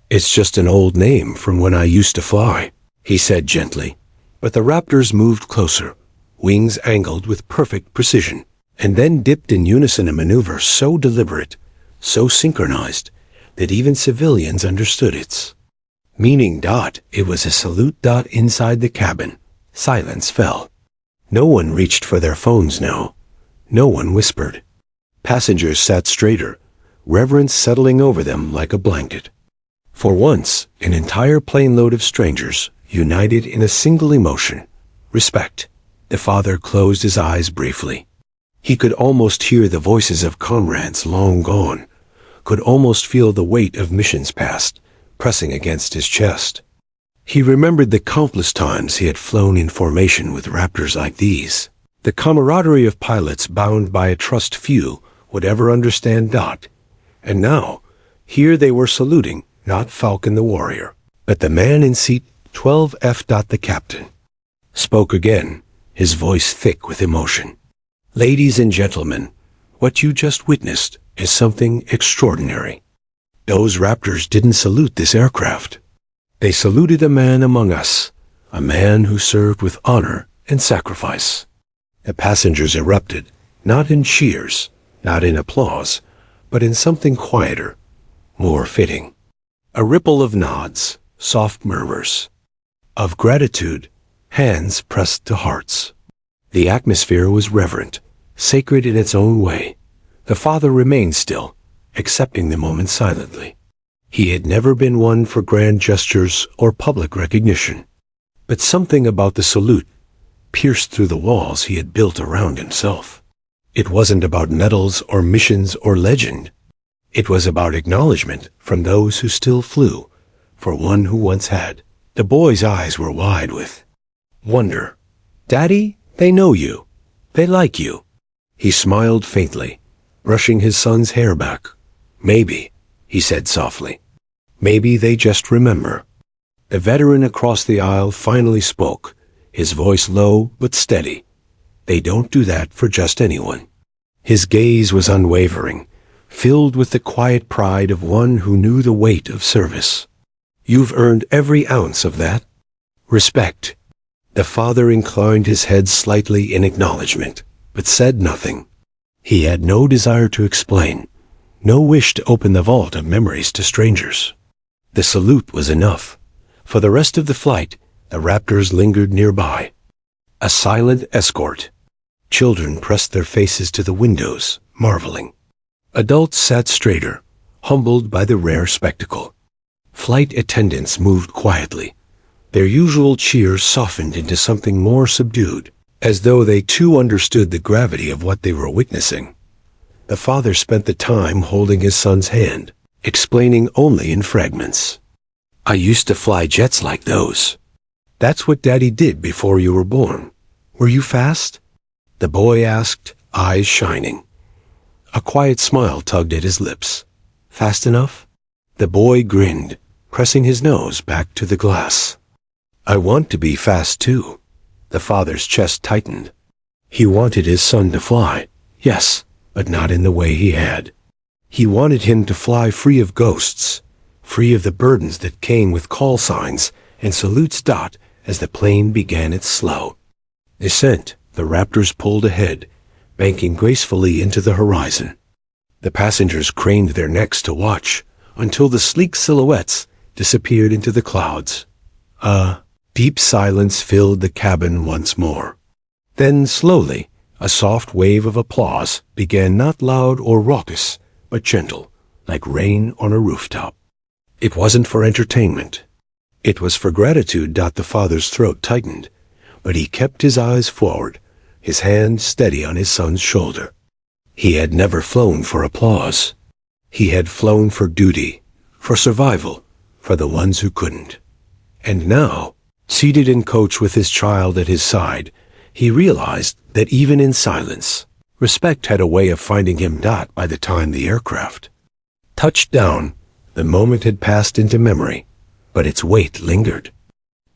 "It's just an old name from when I used to fly," he said gently. But the Raptors moved closer, wings angled with perfect precision, and then dipped in unison, a maneuver so deliberate, so synchronized, that even civilians understood its meaning. It was a salute. Inside the cabin, silence fell. No one reached for their phones now. No one whispered. Passengers sat straighter, reverence settling over them like a blanket. For once, an entire plane load of strangers, united in a single emotion, respect. The father closed his eyes briefly. He could almost hear the voices of comrades long gone, could almost feel the weight of missions past, pressing against his chest. He remembered the countless times he had flown in formation with Raptors like these, the camaraderie of pilots bound by a trust few would ever understand. And now, here they were saluting, not Falcon the warrior, but the man in seat 12F. The captain spoke again, his voice thick with emotion. "Ladies and gentlemen, what you just witnessed is something extraordinary. Those Raptors didn't salute this aircraft. They saluted a man among us, a man who served with honor and sacrifice." The passengers erupted, not in cheers, not in applause, but in something quieter, more fitting. A ripple of nods, soft murmurs, of gratitude, hands pressed to hearts. The atmosphere was reverent, sacred in its own way. The father remained still, accepting the moment silently. He had never been one for grand gestures or public recognition. But something about the salute pierced through the walls he had built around himself. It wasn't about medals or missions or legend. It was about acknowledgement from those who still flew, for one who once had. The boy's eyes were wide with wonder. "Daddy, they know you. They like you." He smiled faintly, brushing his son's hair back. "Maybe," he said softly. "Maybe they just remember." The veteran across the aisle finally spoke, his voice low but steady. "They don't do that for just anyone." His gaze was unwavering, filled with the quiet pride of one who knew the weight of service. "You've earned every ounce of that. Respect." The father inclined his head slightly in acknowledgement, but said nothing. He had no desire to explain, no wish to open the vault of memories to strangers. The salute was enough. For the rest of the flight, the Raptors lingered nearby. A silent escort. Children pressed their faces to the windows, marveling. Adults sat straighter, humbled by the rare spectacle. Flight attendants moved quietly. Their usual cheers softened into something more subdued, as though they too understood the gravity of what they were witnessing. The father spent the time holding his son's hand, explaining only in fragments. "I used to fly jets like those. That's what Daddy did before you were born. Were you fast?" The boy asked, eyes shining. A quiet smile tugged at his lips. "Fast enough?" The boy grinned, pressing his nose back to the glass. "I want to be fast too." The father's chest tightened. He wanted his son to fly, yes, but not in the way he had. He wanted him to fly free of ghosts, free of the burdens that came with call signs and salutes. As the plane began its slow descent, the Raptors pulled ahead, banking gracefully into the horizon. The passengers craned their necks to watch until the sleek silhouettes disappeared into the clouds. Deep silence filled the cabin once more. Then, slowly, a soft wave of applause began, not loud or raucous, but gentle, like rain on a rooftop. It wasn't for entertainment. It was for gratitude. The father's throat tightened, but he kept his eyes forward, his hand steady on his son's shoulder. He had never flown for applause. He had flown for duty, for survival, for the ones who couldn't. And now, seated in coach with his child at his side, he realized that even in silence, respect had a way of finding him. By the time the aircraft touched down, the moment had passed into memory, but its weight lingered.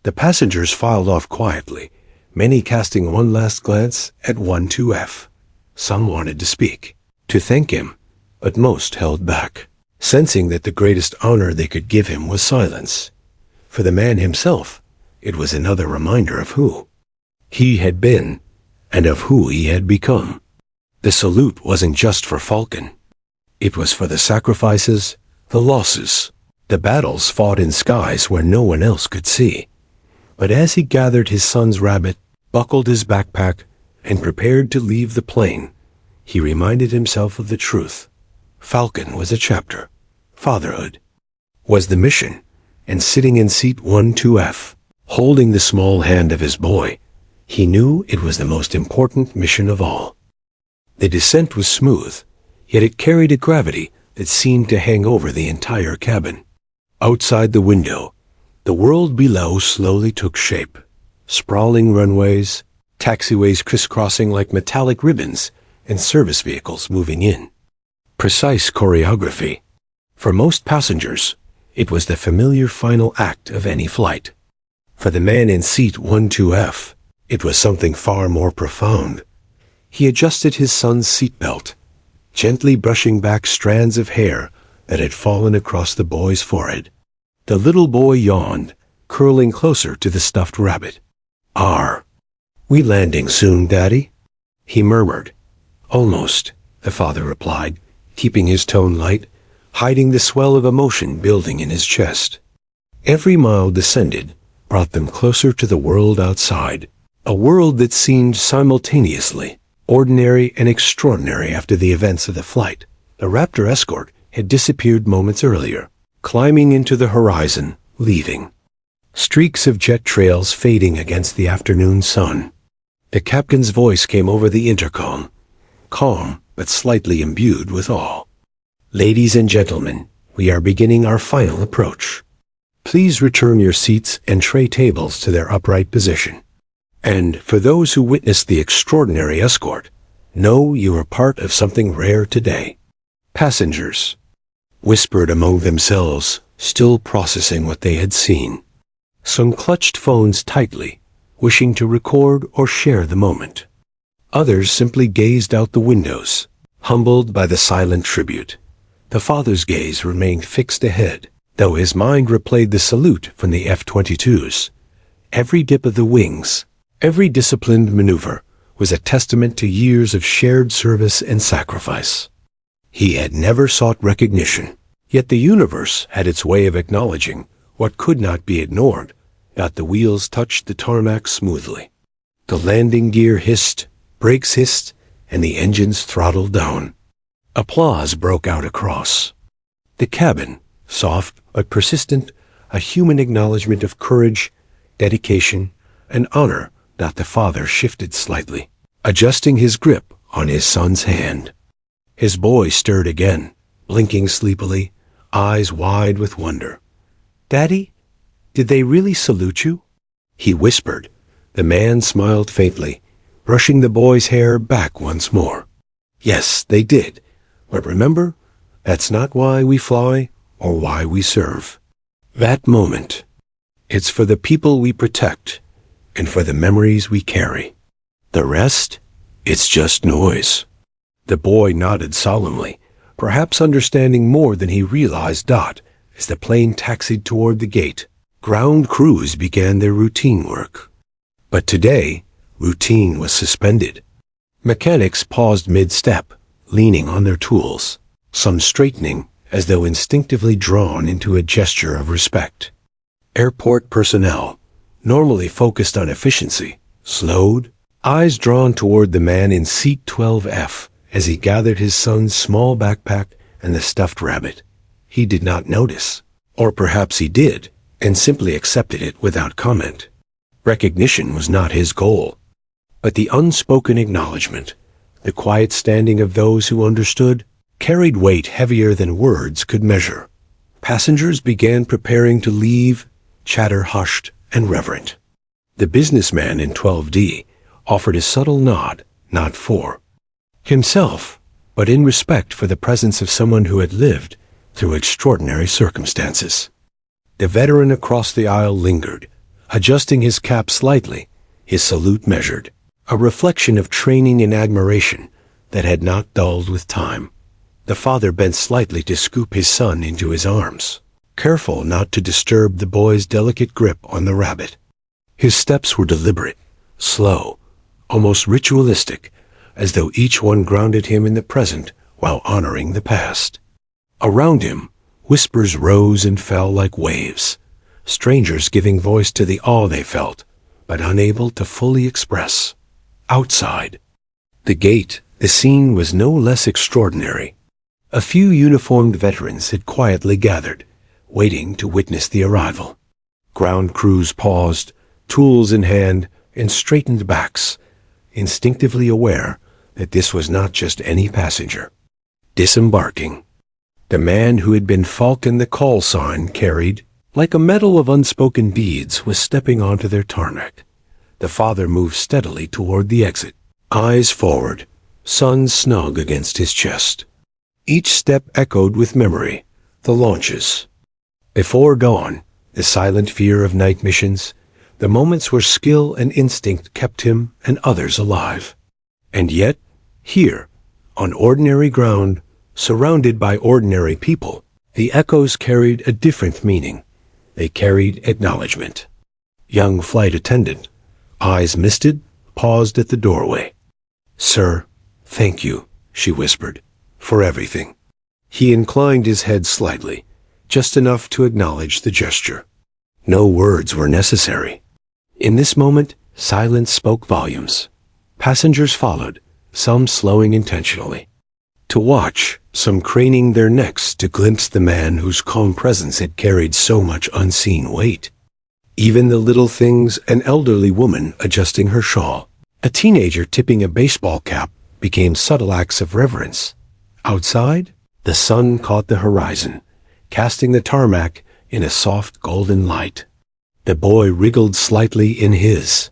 The passengers filed off quietly, many casting one last glance at 12F. Some wanted to speak, to thank him, but most held back, sensing that the greatest honor they could give him was silence. For the man himself, it was another reminder of who he had been and of who he had become. The salute wasn't just for Falcon. It was for the sacrifices, the losses, the battles fought in skies where no one else could see. But as he gathered his son's rabbit, buckled his backpack, and prepared to leave the plane, he reminded himself of the truth. Falcon was a chapter. Fatherhood was the mission, and sitting in seat 12F, holding the small hand of his boy, he knew it was the most important mission of all. The descent was smooth, yet it carried a gravity that seemed to hang over the entire cabin. Outside the window, the world below slowly took shape. Sprawling runways, taxiways crisscrossing like metallic ribbons, and service vehicles moving in. Precise choreography. For most passengers, it was the familiar final act of any flight. For the man in seat 12F, it was something far more profound. He adjusted his son's seatbelt, gently brushing back strands of hair that had fallen across the boy's forehead. The little boy yawned, curling closer to the stuffed rabbit. "We landing soon, Daddy?" he murmured. "Almost," the father replied, keeping his tone light, hiding the swell of emotion building in his chest. Every mile descended, brought them closer to the world outside, a world that seemed simultaneously ordinary and extraordinary. After the events of the flight, the Raptor escort had disappeared moments earlier, climbing into the horizon, leaving streaks of jet trails fading against the afternoon sun. The captain's voice came over the intercom, calm but slightly imbued with awe. "Ladies and gentlemen, we are beginning our final approach. Please return your seats and tray tables to their upright position. And for those who witnessed the extraordinary escort, know you are part of something rare today." Passengers whispered among themselves, still processing what they had seen. Some clutched phones tightly, wishing to record or share the moment. Others simply gazed out the windows, humbled by the silent tribute. The father's gaze remained fixed ahead, though his mind replayed the salute from the F-22s. Every dip of the wings, every disciplined maneuver, was a testament to years of shared service and sacrifice. He had never sought recognition, yet the universe had its way of acknowledging what could not be ignored. The wheels touched the tarmac smoothly. The landing gear hissed, brakes hissed, and the engines throttled down. Applause broke out across the cabin, soft but persistent, a human acknowledgement of courage, dedication, and honor. The father shifted slightly, adjusting his grip on his son's hand. His boy stirred again, blinking sleepily, eyes wide with wonder. "Daddy, did they really salute you?" he whispered. The man smiled faintly, brushing the boy's hair back once more. "Yes, they did. But remember, that's not why we fly or why we serve. That moment, it's for the people we protect and for the memories we carry. The rest, it's just noise." The boy nodded solemnly, perhaps understanding more than he realized. As the plane taxied toward the gate, ground crews began their routine work. But today, routine was suspended. Mechanics paused mid-step, leaning on their tools, some straightening as though instinctively drawn into a gesture of respect. Airport personnel, normally focused on efficiency, slowed, eyes drawn toward the man in seat 12F as he gathered his son's small backpack and the stuffed rabbit. He did not notice, or perhaps he did, and simply accepted it without comment. Recognition was not his goal, but the unspoken acknowledgement, the quiet standing of those who understood, carried weight heavier than words could measure. Passengers began preparing to leave, chatter hushed and reverent. The businessman in 12D offered a subtle nod, not for himself, but in respect for the presence of someone who had lived through extraordinary circumstances. The veteran across the aisle lingered, adjusting his cap slightly, his salute measured, a reflection of training and admiration that had not dulled with time. The father bent slightly to scoop his son into his arms, careful not to disturb the boy's delicate grip on the rabbit. His steps were deliberate, slow, almost ritualistic, as though each one grounded him in the present while honoring the past. Around him, whispers rose and fell like waves, strangers giving voice to the awe they felt, but unable to fully express. Outside the gate, the scene was no less extraordinary. A few uniformed veterans had quietly gathered, waiting to witness the arrival. Ground crews paused, tools in hand, and straightened backs, instinctively aware that this was not just any passenger. Disembarking, the man who had been Falcon the call sign carried, like a medal of unspoken beads, was stepping onto their tarmac. The father moved steadily toward the exit, eyes forward, son snug against his chest. Each step echoed with memory, the launches. Before dawn, the silent fear of night missions, the moments where skill and instinct kept him and others alive. And yet, here, on ordinary ground, surrounded by ordinary people, the echoes carried a different meaning. They carried acknowledgement. Young flight attendant, eyes misted, paused at the doorway. "Sir, thank you," she whispered, "for everything." He inclined his head slightly, just enough to acknowledge the gesture. No words were necessary. In this moment, silence spoke volumes. Passengers followed, some slowing intentionally to watch, some craning their necks to glimpse the man whose calm presence had carried so much unseen weight. Even the little things, an elderly woman adjusting her shawl, a teenager tipping a baseball cap, became subtle acts of reverence. Outside, the sun caught the horizon, casting the tarmac in a soft golden light. The boy wriggled slightly in his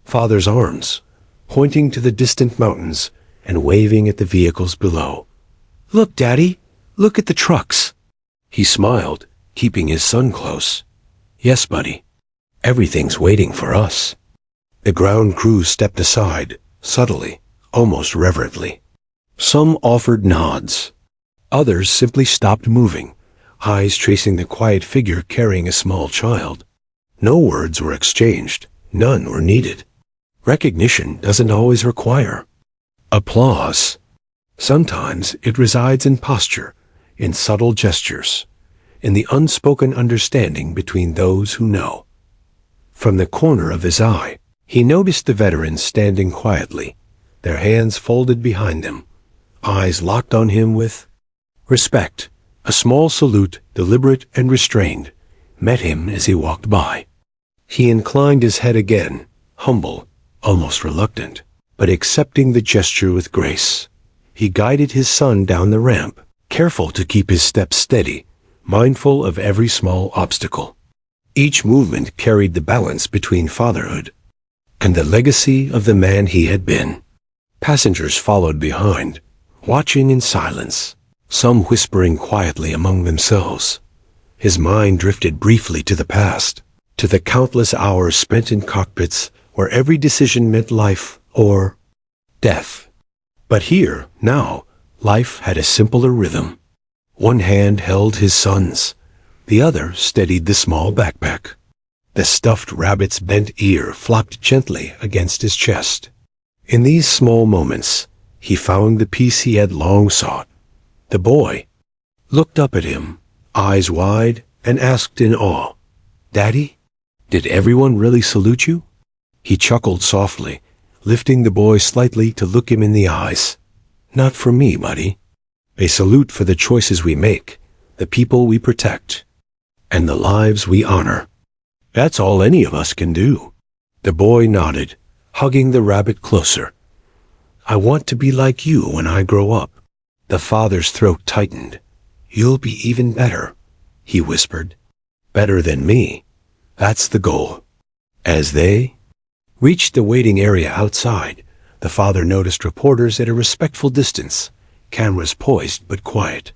father's arms, pointing to the distant mountains and waving at the vehicles below. "Look, Daddy, look at the trucks." He smiled, keeping his son close. "Yes, buddy. Everything's waiting for us." The ground crew stepped aside, subtly, almost reverently. Some offered nods. Others simply stopped moving, eyes tracing the quiet figure carrying a small child. No words were exchanged, none were needed. Recognition doesn't always require applause. Sometimes it resides in posture, in subtle gestures, in the unspoken understanding between those who know. From the corner of his eye, he noticed the veterans standing quietly, their hands folded behind them, eyes locked on him with respect. A small salute, deliberate and restrained, met him as he walked by. He inclined his head again, humble, almost reluctant, but accepting the gesture with grace. He guided his son down the ramp, careful to keep his steps steady, mindful of every small obstacle. Each movement carried the balance between fatherhood and the legacy of the man he had been. Passengers followed behind, watching in silence, some whispering quietly among themselves. His mind drifted briefly to the past, to the countless hours spent in cockpits where every decision meant life or death. But here, now, life had a simpler rhythm. One hand held his son's, the other steadied the small backpack. The stuffed rabbit's bent ear flopped gently against his chest. In these small moments, he found the peace he had long sought. The boy looked up at him, eyes wide, and asked in awe, "Daddy, did everyone really salute you?" He chuckled softly, lifting the boy slightly to look him in the eyes. "Not for me, buddy. They salute for the choices we make, the people we protect, and the lives we honor. That's all any of us can do." The boy nodded, hugging the rabbit closer. "I want to be like you when I grow up." The father's throat tightened. "You'll be even better," he whispered. "Better than me. That's the goal." As they reached the waiting area outside, the father noticed reporters at a respectful distance, cameras poised but quiet.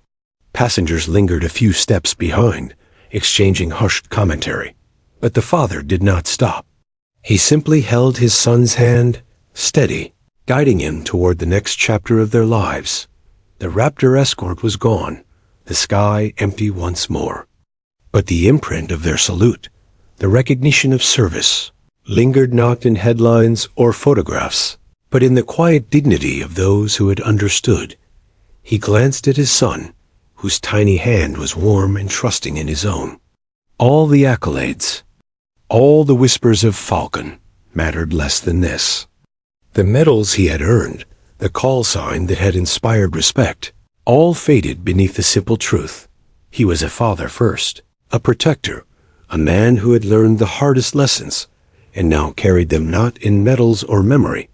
Passengers lingered a few steps behind, exchanging hushed commentary. But the father did not stop. He simply held his son's hand, steady, guiding him toward the next chapter of their lives. The Raptor escort was gone, the sky empty once more. But the imprint of their salute, the recognition of service, lingered not in headlines or photographs, but in the quiet dignity of those who had understood. He glanced at his son, whose tiny hand was warm and trusting in his own. All the accolades, all the whispers of Falcon, mattered less than this. The medals he had earned, the call sign that had inspired respect, all faded beneath the simple truth. He was a father first, a protector, a man who had learned the hardest lessons, and now carried them not in medals or memory,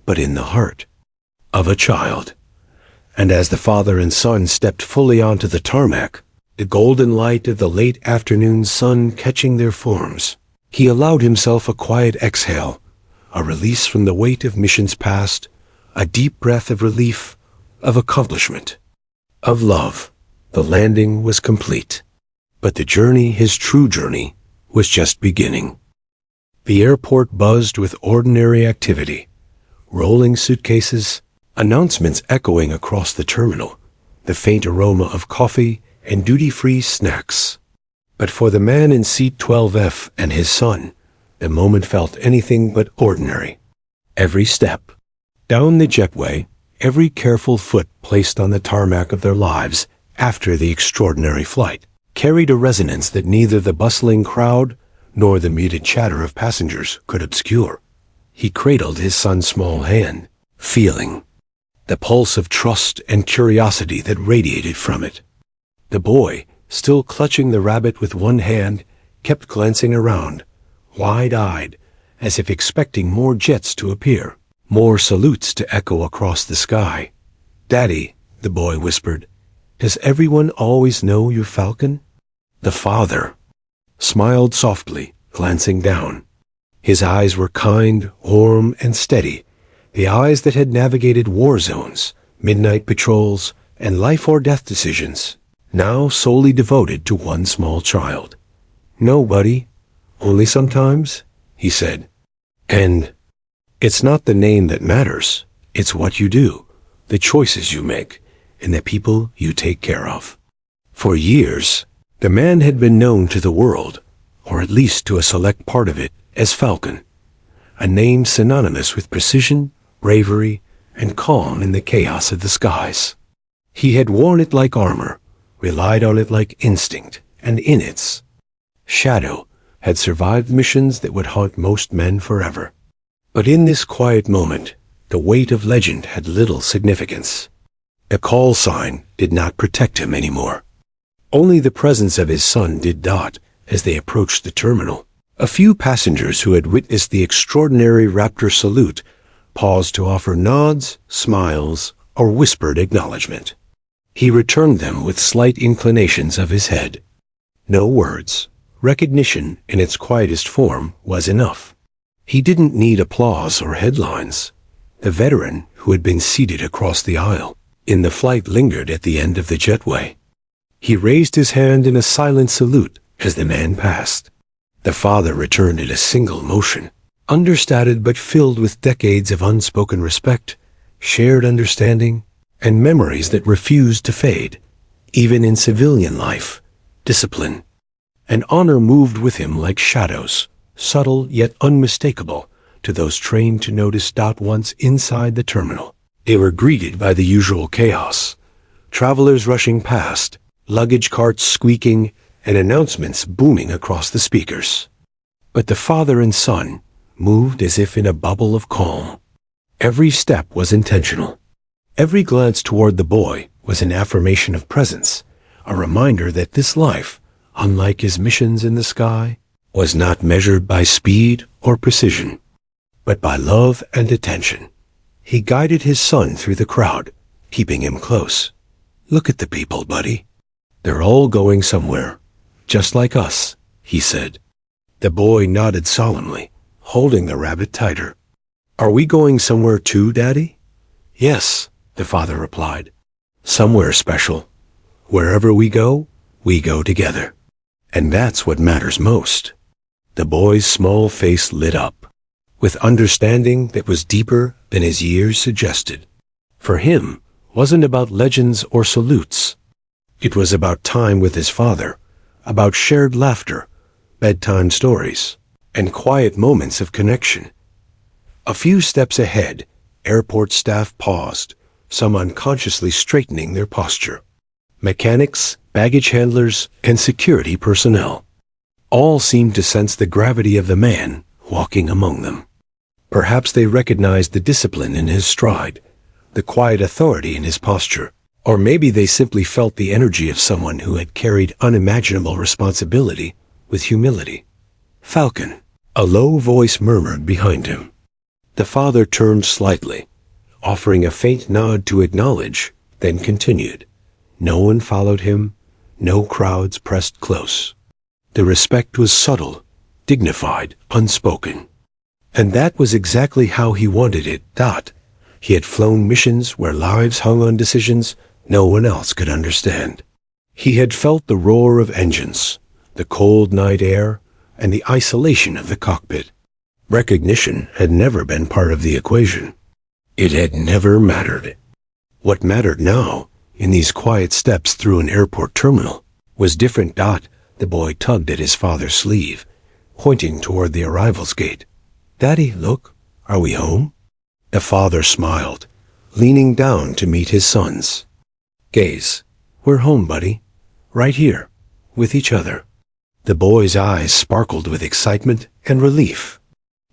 but in the heart of a child. And as the father and son stepped fully onto the tarmac, the golden light of the late afternoon sun catching their forms, he allowed himself a quiet exhale, a release from the weight of missions past, a deep breath of relief, of accomplishment, of love. The landing was complete. But the journey, his true journey, was just beginning. The airport buzzed with ordinary activity, rolling suitcases, announcements echoing across the terminal, the faint aroma of coffee and duty-free snacks. But for the man in seat 12F and his son, the moment felt anything but ordinary. Every step down the jetway, every careful foot placed on the tarmac of their lives after the extraordinary flight, carried a resonance that neither the bustling crowd nor the muted chatter of passengers could obscure. He cradled his son's small hand, feeling the pulse of trust and curiosity that radiated from it. The boy, still clutching the rabbit with one hand, kept glancing around, wide-eyed, as if expecting more jets to appear, more salutes to echo across the sky. "Daddy," the boy whispered, "does everyone always know your falcon?" The father smiled softly, glancing down. His eyes were kind, warm, and steady, the eyes that had navigated war zones, midnight patrols, and life-or-death decisions, now solely devoted to one small child. "No, buddy, only sometimes," he said. "And it's not the name that matters, it's what you do, the choices you make, and the people you take care of." For years, the man had been known to the world, or at least to a select part of it, as Falcon, a name synonymous with precision, bravery, and calm in the chaos of the skies. He had worn it like armor, relied on it like instinct, and in its shadow had survived missions that would haunt most men forever. But in this quiet moment, the weight of legend had little significance. The call sign did not protect him anymore. Only the presence of his son did dot as they approached the terminal. A few passengers who had witnessed the extraordinary Raptor salute paused to offer nods, smiles, or whispered acknowledgement. He returned them with slight inclinations of his head. No words. Recognition in its quietest form was enough. He didn't need applause or headlines. The veteran who had been seated across the aisle in the flight lingered at the end of the jetway. He raised his hand in a silent salute as the man passed. The father returned in a single motion, understated but filled with decades of unspoken respect, shared understanding, and memories that refused to fade. Even in civilian life, discipline and honor moved with him like shadows, subtle yet unmistakable to those trained to notice dot once inside the terminal. They were greeted by the usual chaos, travelers rushing past, luggage carts squeaking, and announcements booming across the speakers. But the father and son moved as if in a bubble of calm. Every step was intentional. Every glance toward the boy was an affirmation of presence, a reminder that this life, unlike his missions in the sky, was not measured by speed or precision, but by love and attention. He guided his son through the crowd, keeping him close. "Look at the people, buddy. They're all going somewhere, just like us," he said. The boy nodded solemnly, holding the rabbit tighter. "Are we going somewhere too, Daddy?" "Yes," the father replied. "Somewhere special. Wherever we go together. And that's what matters most." The boy's small face lit up with understanding that was deeper than his years suggested. For him, wasn't about legends or salutes. It was about time with his father, about shared laughter, bedtime stories, and quiet moments of connection. A few steps ahead, airport staff paused, some unconsciously straightening their posture. Mechanics, baggage handlers, and security personnel all seemed to sense the gravity of the man walking among them. Perhaps they recognized the discipline in his stride, the quiet authority in his posture, or maybe they simply felt the energy of someone who had carried unimaginable responsibility with humility. "Falcon," a low voice murmured behind him. The father turned slightly, offering a faint nod to acknowledge, then continued. No one followed him, no crowds pressed close. The respect was subtle, dignified, unspoken. And that was exactly how he wanted it. He had flown missions where lives hung on decisions no one else could understand. He had felt the roar of engines, the cold night air, and the isolation of the cockpit. Recognition had never been part of the equation. It had never mattered. What mattered now, in these quiet steps through an airport terminal, was different. The boy tugged at his father's sleeve, pointing toward the arrivals gate. "Daddy, look, are we home?" The father smiled, leaning down to meet his son's gaze. "We're home, buddy. Right here, with each other." The boy's eyes sparkled with excitement and relief.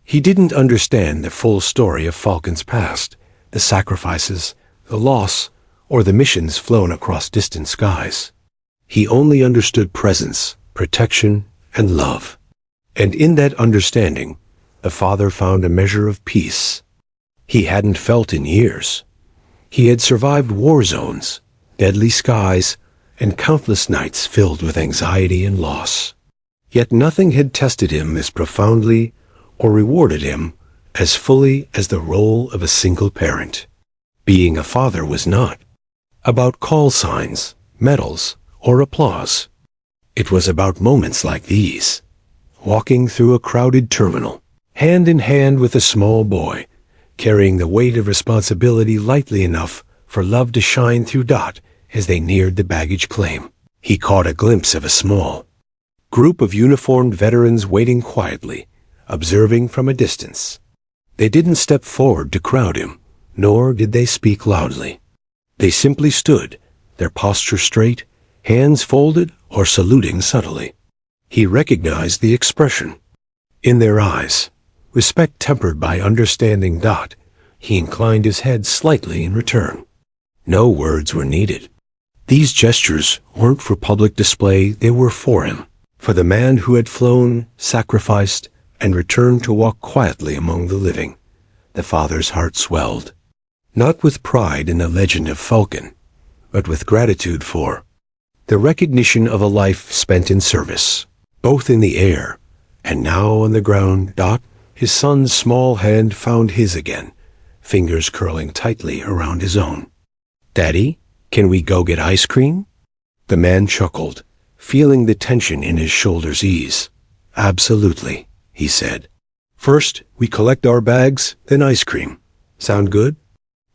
He didn't understand the full story of Falcon's past, the sacrifices, the loss, or the missions flown across distant skies. He only understood presence, protection, and love. And in that understanding, the father found a measure of peace he hadn't felt in years. He had survived war zones, deadly skies, and countless nights filled with anxiety and loss. Yet nothing had tested him as profoundly or rewarded him as fully as the role of a single parent. Being a father was not about call signs, medals, or applause. It was about moments like these. Walking through a crowded terminal, hand in hand with a small boy, carrying the weight of responsibility lightly enough for love to shine through Dot as they neared the baggage claim. He caught a glimpse of a small group of uniformed veterans waiting quietly, observing from a distance. They didn't step forward to crowd him, nor did they speak loudly. They simply stood, their posture straight, hands folded or saluting subtly. He recognized the expression in their eyes, respect tempered by understanding. Dot. He inclined his head slightly in return. No words were needed. These gestures weren't for public display, they were for him, for the man who had flown, sacrificed, and returned to walk quietly among the living. The father's heart swelled, not with pride in the legend of Falcon, but with gratitude for the recognition of a life spent in service, both in the air and now on the ground. Dot. His son's small hand found his again, fingers curling tightly around his own. "Daddy, can we go get ice cream?" The man chuckled, feeling the tension in his shoulders ease. "Absolutely," he said. "First, we collect our bags, then ice cream. Sound good?"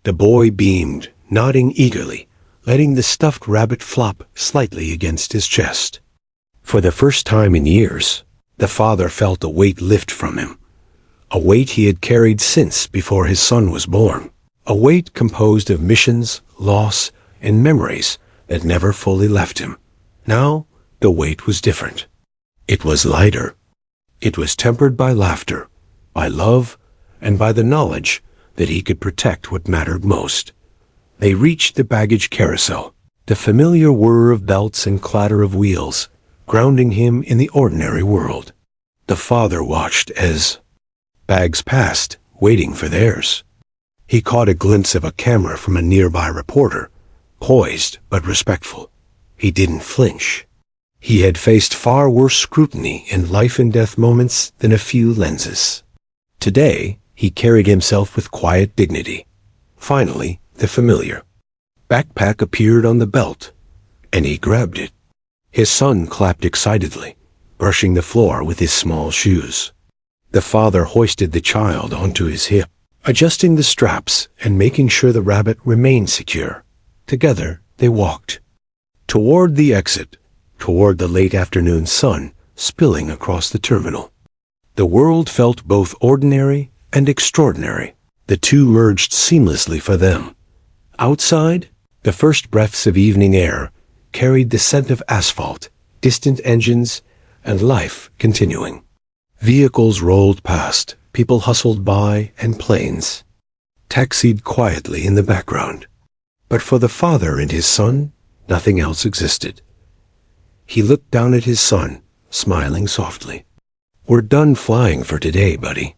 The boy beamed, nodding eagerly, letting the stuffed rabbit flop slightly against his chest. For the first time in years, the father felt a weight lift from him. A weight he had carried since before his son was born. A weight composed of missions, loss, and memories that never fully left him. Now, the weight was different. It was lighter. It was tempered by laughter, by love, and by the knowledge that he could protect what mattered most. They reached the baggage carousel, the familiar whir of belts and clatter of wheels, grounding him in the ordinary world. The father watched as bags passed, waiting for theirs. He caught a glimpse of a camera from a nearby reporter, poised but respectful. He didn't flinch. He had faced far worse scrutiny in life-and-death moments than a few lenses. Today, he carried himself with quiet dignity. Finally, the familiar backpack appeared on the belt, and he grabbed it. His son clapped excitedly, brushing the floor with his small shoes. The father hoisted the child onto his hip, adjusting the straps and making sure the rabbit remained secure. Together, they walked toward the exit, toward the late afternoon sun spilling across the terminal. The world felt both ordinary and extraordinary. The two merged seamlessly for them. Outside, the first breaths of evening air carried the scent of asphalt, distant engines, and life continuing. Vehicles rolled past, people hustled by, and planes taxied quietly in the background. But for the father and his son, nothing else existed. He looked down at his son, smiling softly. "We're done flying for today, buddy.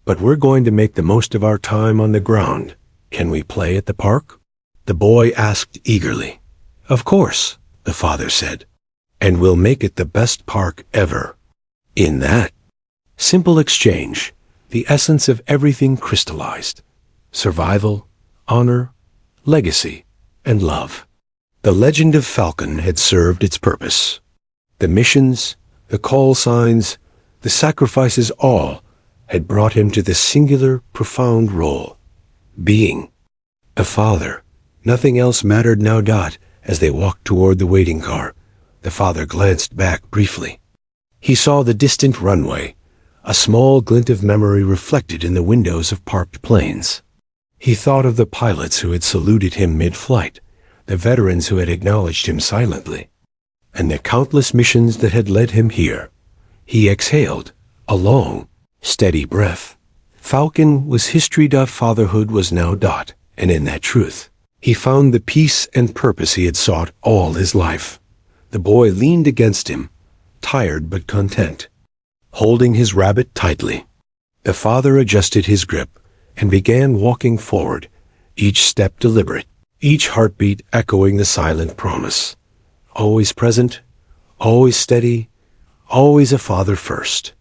But we're going to make the most of our time on the ground. Can we play at the park?" The boy asked eagerly. "Of course," the father said. "And we'll make it the best park ever." In that simple exchange, the essence of everything crystallized: survival, honor, legacy, and love. The legend of Falcon had served its purpose. The missions, the call signs, the sacrifices, all had brought him to the singular, profound role: being a father. Nothing else mattered now. Dot. As they walked toward the waiting car, the father glanced back briefly. He saw the distant runway, a small glint of memory reflected in the windows of parked planes. He thought of the pilots who had saluted him mid-flight, the veterans who had acknowledged him silently. and the countless missions that had led him here. He exhaled a long, steady breath. Falcon was history. Fatherhood was now. And in that truth, he found the peace and purpose he had sought all his life. The boy leaned against him, tired but content, holding his rabbit tightly. The father adjusted his grip and began walking forward, each step deliberate, each heartbeat echoing the silent promise. Always present, always steady, always a father first.